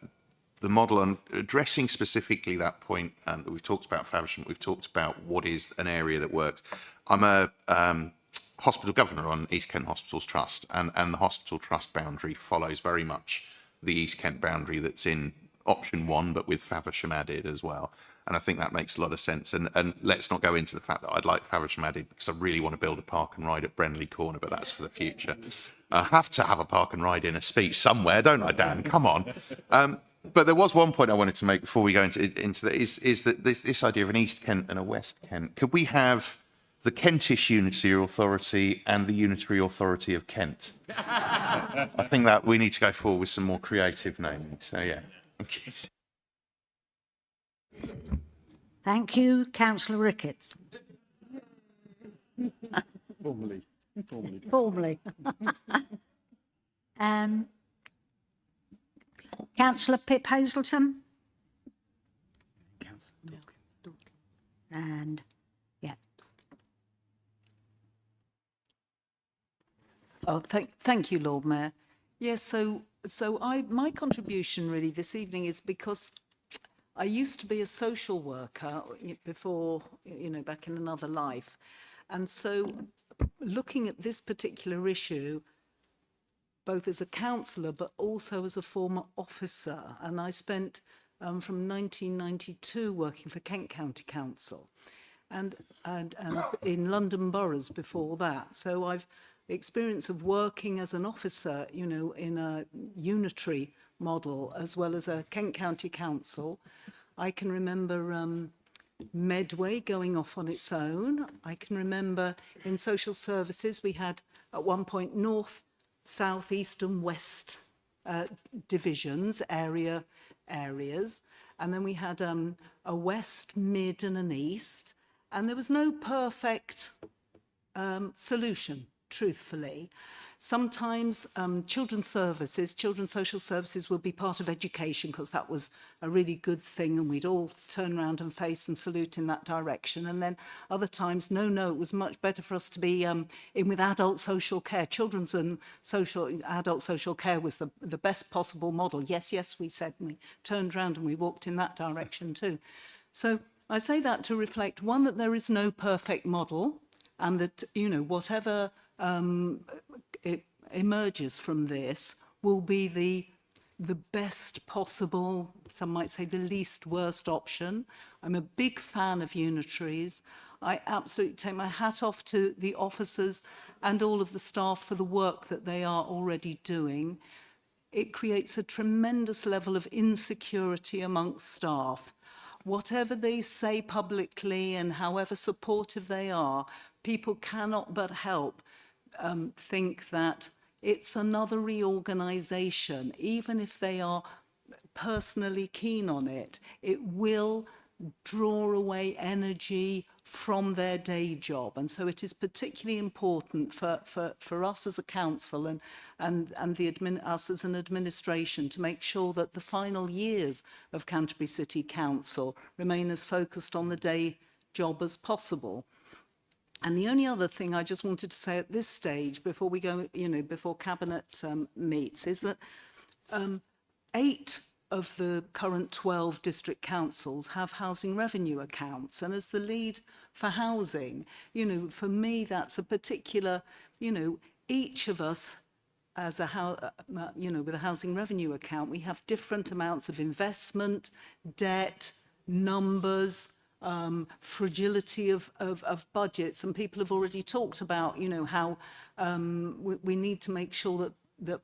Speaker 17: the model on addressing specifically that point that we've talked about Faversham, we've talked about what is an area that works. I'm a hospital governor on East Kent Hospitals Trust, and the hospital trust boundary follows very much the East Kent boundary that's in option 1, but with Faversham added as well. And I think that makes a lot of sense. And let's not go into the fact that I'd like Faversham added because I really want to build a park and ride at Brenley Corner, but that's for the future. I have to have a park and ride in a speech somewhere, don't I, Dan? Come on. But there was one point I wanted to make before we go into that, is that this idea of an East Kent and a West Kent. Could we have the Kentish Unitary Authority and the Unitary Authority of Kent? I think that we need to go forward with some more creative naming. So, yeah. Thank you.
Speaker 1: Thank you, Councillor Ricketts. Formally. Councillor Pip Hazelton. And yeah.
Speaker 18: Oh, thank you, Lord Mayor. Yes, so my contribution really this evening is because I used to be a social worker before, you know, back in another life. And so looking at this particular issue, both as a councillor, but also as a former officer, and I spent from 1992 working for Kent County Council. and in London boroughs before that. So I've experience of working as an officer, you know, in a unitary model as well as a Kent County Council. I can remember Medway going off on its own. I can remember in social services we had at one point north, south, east and west divisions, areas, and then we had a west, mid and an east, and there was no perfect solution, truthfully. Sometimes children's social services would be part of education because that was a really good thing and we'd all turn around and face and salute in that direction. And then other times, no, it was much better for us to be in with adult social care. Children's and adult social care was the best possible model. Yes, we said, and we turned around and we walked in that direction too. So I say that to reflect, one, that there is no perfect model and that, you know, whatever it emerges from this will be the best possible, some might say the least worst option. I'm a big fan of unitaries. I absolutely take my hat off to the officers and all of the staff for the work that they are already doing. It creates a tremendous level of insecurity amongst staff. Whatever they say publicly and however supportive they are, people cannot but help think that it's another reorganisation. Even if they are personally keen on it, it will draw away energy from their day job. And so it is particularly important for us as a council and us as an administration to make sure that the final years of Canterbury City Council remain as focused on the day job as possible. And the only other thing I just wanted to say at this stage, before we go, you know, before Cabinet meets, is that 8 of the current 12 district councils have housing revenue accounts. And as the lead for housing, you know, for me, that's a particular, you know, each of us as with a housing revenue account, we have different amounts of investment, debt, numbers, fragility of budgets, and people have already talked about, you know, how we need to make sure that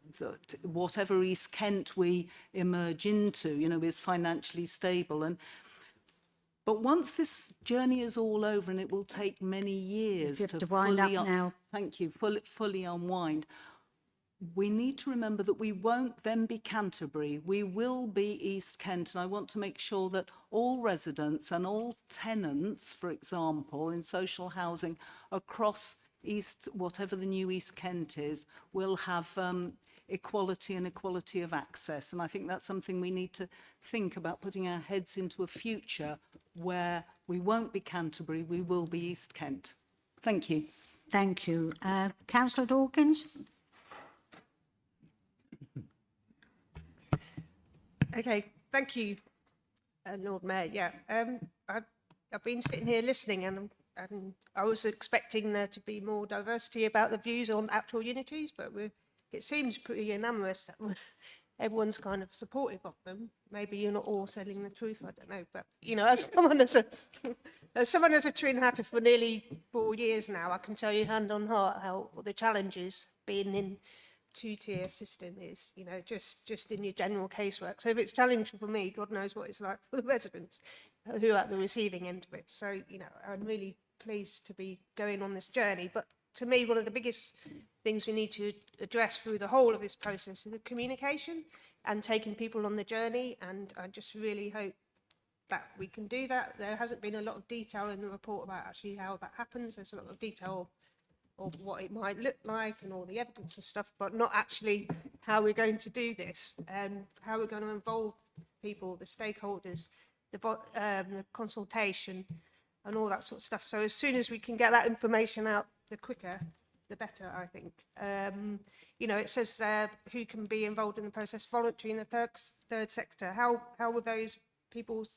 Speaker 18: whatever East Kent we emerge into, you know, is financially stable. But once this journey is all over, and it will take many years
Speaker 1: to wind up now.
Speaker 18: Thank you, fully unwind. We need to remember that we won't then be Canterbury, we will be East Kent, and I want to make sure that all residents and all tenants, for example, in social housing across East, whatever the new East Kent is, will have equality and equality of access. And I think that's something we need to think about, putting our heads into a future where we won't be Canterbury, we will be East Kent. Thank you.
Speaker 1: Thank you. Councillor Dawkins?
Speaker 19: Okay, thank you, Lord Mayor. Yeah, I've been sitting here listening, and I was expecting there to be more diversity about the views on actual unitaries, but it seems pretty unanimous that everyone's kind of supportive of them. Maybe you're not all telling the truth, I don't know. But you know, as someone as a Twin Hatter for nearly 4 years now, I can tell you hand on heart how the challenges being in two-tier system is, you know, just in your general casework. So if it's challenging for me, God knows what it's like for the residents who are at the receiving end of it. So, you know, I'm really pleased to be going on this journey. But to me, one of the biggest things we need to address through the whole of this process is the communication and taking people on the journey. And I just really hope that we can do that. There hasn't been a lot of detail in the report about actually how that happens. There's a lot of detail of what it might look like and all the evidence and stuff, but not actually how we're going to do this and how we're going to involve people, the stakeholders, the consultation and all that sort of stuff. So as soon as we can get that information out, the quicker, the better, I think. You know, it says who can be involved in the process, voluntary in the third sector. How will those people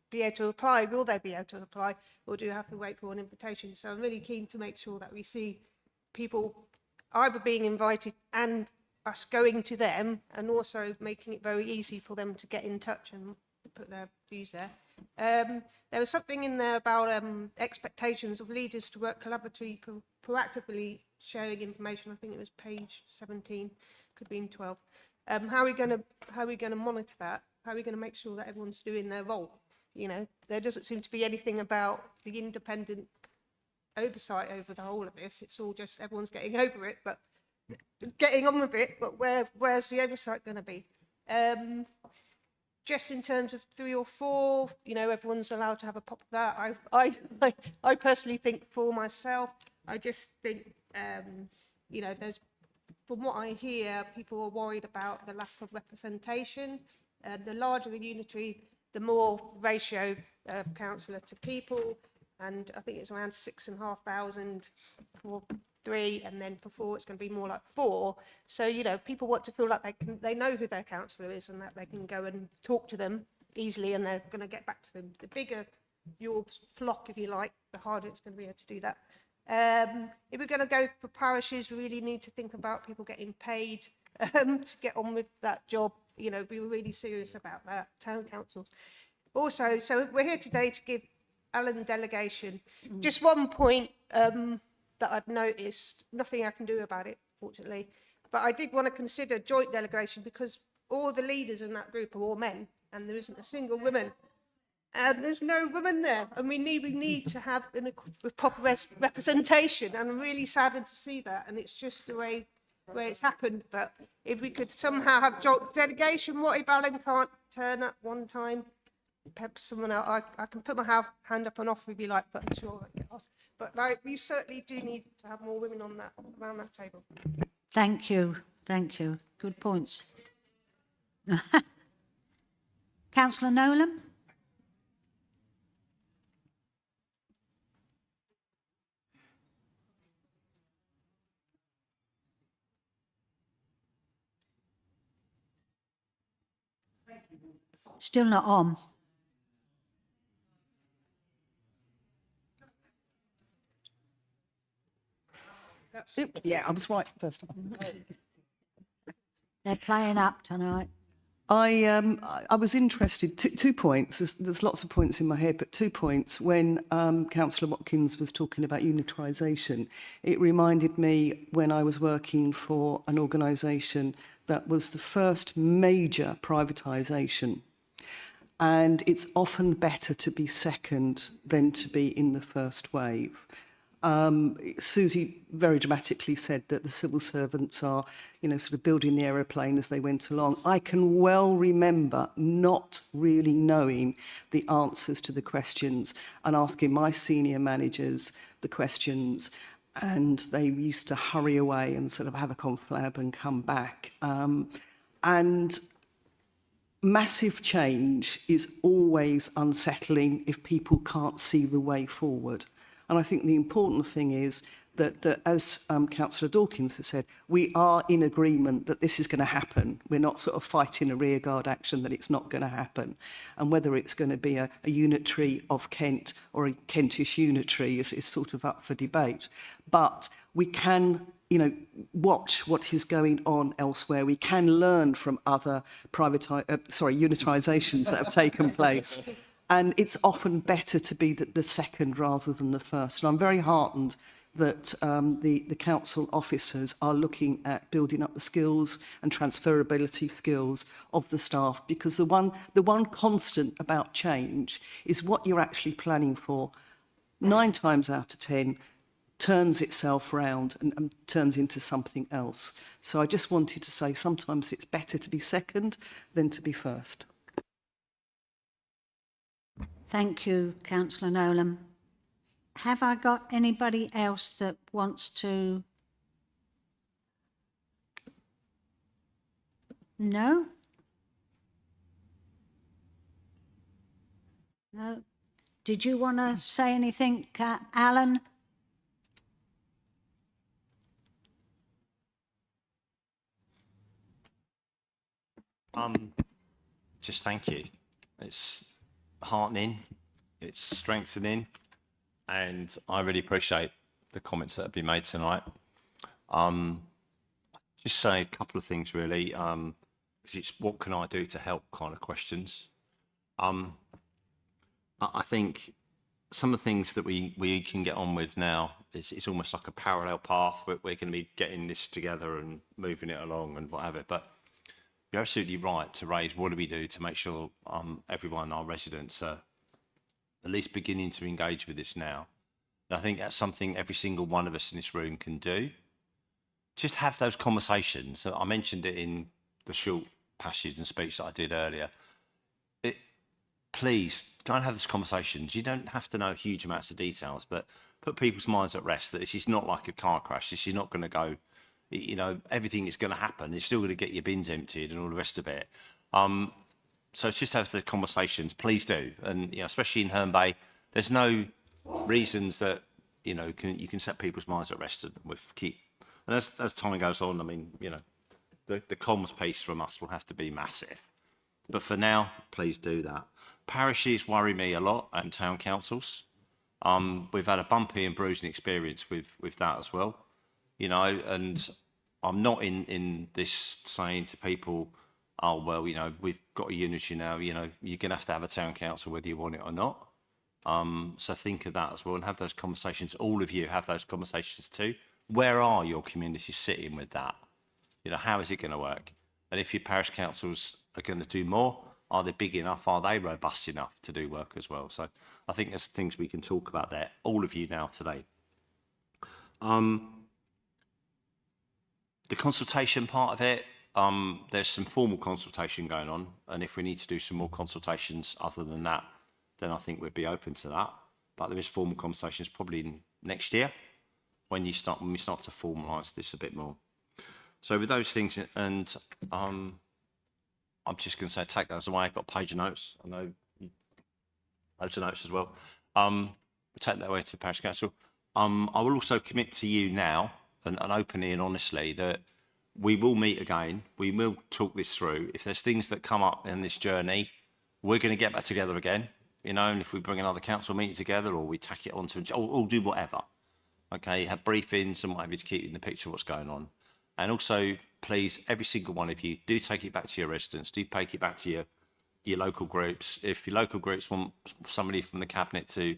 Speaker 19: be able to apply? Will they be able to apply, or do you have to wait for an invitation? So I'm really keen to make sure that we see people either being invited and us going to them, and also making it very easy for them to get in touch and put their views there. There was something in there about expectations of leaders to work collaboratively, proactively sharing information. I think it was page 17, could be in 12. How are we going to monitor that? How are we going to make sure that everyone's doing their role? You know, there doesn't seem to be anything about the independent oversight over the whole of this. It's all just everyone's getting over it, but getting on with it. But where's the oversight going to be? Just in terms of 3 or 4, you know, everyone's allowed to have a pop of that. I personally think for myself, I just think, you know, there's, from what I hear, people are worried about the lack of representation. The larger the unitary, the more ratio of councillor to people. And I think it's around 6,500 for 3, and then for 4 it's going to be more like 4. So, you know, people want to feel like they know who their councillor is and that they can go and talk to them easily and they're going to get back to them. The bigger your flock, if you like, the harder it's going to be able to do that. If we're going to go for parishes, we really need to think about people getting paid to get on with that job. You know, be really serious about that, town councils. Also, so we're here today to give Alan delegation. Just one point that I've noticed, nothing I can do about it, fortunately, but I did want to consider joint delegation because all the leaders in that group are all men and there isn't a single woman. And there's no woman there, and we need to have a proper representation, and I'm really saddened to see that, and it's just the way it's happened. But if we could somehow have joint delegation, what if Alan can't turn up one time? Perhaps someone else, I can put my hand up and offer if you like, but I'm sure I get asked. But like, we certainly do need to have more women on that, around that table.
Speaker 1: Thank you. Thank you. Good points. Councillor Nolan? Still not on.
Speaker 20: Yeah, I was right first time.
Speaker 1: They're playing up tonight.
Speaker 20: I was interested. Two points. There's lots of points in my head, but 2 points. When Councillor Watkins was talking about unitarisation, it reminded me when I was working for an organisation that was the first major privatisation. And it's often better to be second than to be in the first wave. Susie very dramatically said that the civil servants are, you know, sort of building the aeroplane as they went along. I can well remember not really knowing the answers to the questions and asking my senior managers the questions, and they used to hurry away and sort of have a conflab and come back. And massive change is always unsettling if people can't see the way forward. And I think the important thing is that as Councillor Dawkins has said, we are in agreement that this is going to happen. We're not sort of fighting a rearguard action that it's not going to happen. And whether it's going to be a unitary of Kent or a Kentish unitary is sort of up for debate. But we can, you know, watch what is going on elsewhere. We can learn from other unitarisations that have taken place. And it's often better to be the second rather than the first. And I'm very heartened that the council officers are looking at building up the skills and transferability skills of the staff, because the one constant about change is what you're actually planning for 9 times out of 10 turns itself round and turns into something else. So I just wanted to say sometimes it's better to be second than to be first.
Speaker 1: Thank you, Councillor Nolan. Have I got anybody else that wants to? No? No. Did you want to say anything, Alan?
Speaker 5: Just thank you. It's heartening, it's strengthening, and I really appreciate the comments that have been made tonight. Just say a couple of things really, because it's what can I do to help kind of questions. I think some of the things that we can get on with now is it's almost like a parallel path. We're going to be getting this together and moving it along and whatever. But you're absolutely right to raise what do we do to make sure everyone, our residents, are at least beginning to engage with this now. And I think that's something every single one of us in this room can do. Just have those conversations. I mentioned it in the short passage and speech that I did earlier. Please go and have those conversations. You don't have to know huge amounts of details, but put people's minds at rest that this is not like a car crash. This is not going to go, you know, everything is going to happen. It's still going to get your bins emptied and all the rest of it. So just have the conversations, please do. And, you know, especially in Herne Bay, there's no reasons that, you know, you can set people's minds at rest with keep. And as time goes on, I mean, you know, the comms piece from us will have to be massive. But for now, please do that. Parishes worry me a lot, and town councils. We've had a bumpy and bruising experience with that as well, you know, and I'm not in this saying to people, oh, well, you know, we've got a unity now, you know, you're going to have a town council whether you want it or not. So think of that as well and have those conversations. All of you have those conversations too. Where are your communities sitting with that? You know, how is it going to work? And if your parish councils are going to do more, are they big enough? Are they robust enough to do work as well? So I think there's things we can talk about there, all of you now today. The consultation part of it, there's some formal consultation going on. And if we need to do some more consultations other than that, then I think we'd be open to that. But there is formal conversations probably in next year when we start to formalise this a bit more. So with those things, and I'm just going to say, take those away. I've got a page of notes. I know loads of notes as well. We'll take that away to the parish council. I will also commit to you now, and openly and honestly, that we will meet again. We will talk this through. If there's things that come up in this journey, we're going to get back together again. You know, and if we bring another council meeting together, or we tack it onto, or do whatever. Okay, have briefings and what have you to keep in the picture of what's going on. And also, please, every single one of you, do take it back to your residents. Do take it back to your local groups. If your local groups want somebody from the cabinet to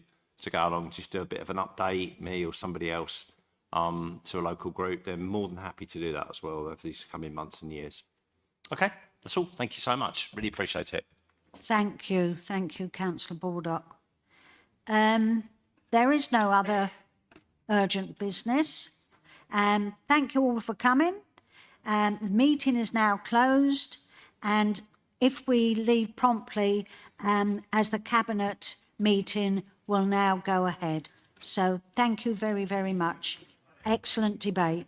Speaker 5: go along, just do a bit of an update, me or somebody else, to a local group, they're more than happy to do that as well over these coming months and years. Okay, that's all. Thank you so much. Really appreciate it.
Speaker 1: Thank you, Councillor Baldock. There is no other urgent business. Thank you all for coming. The meeting is now closed, and if we leave promptly, as the Cabinet meeting will now go ahead. So thank you very, very much. Excellent debate.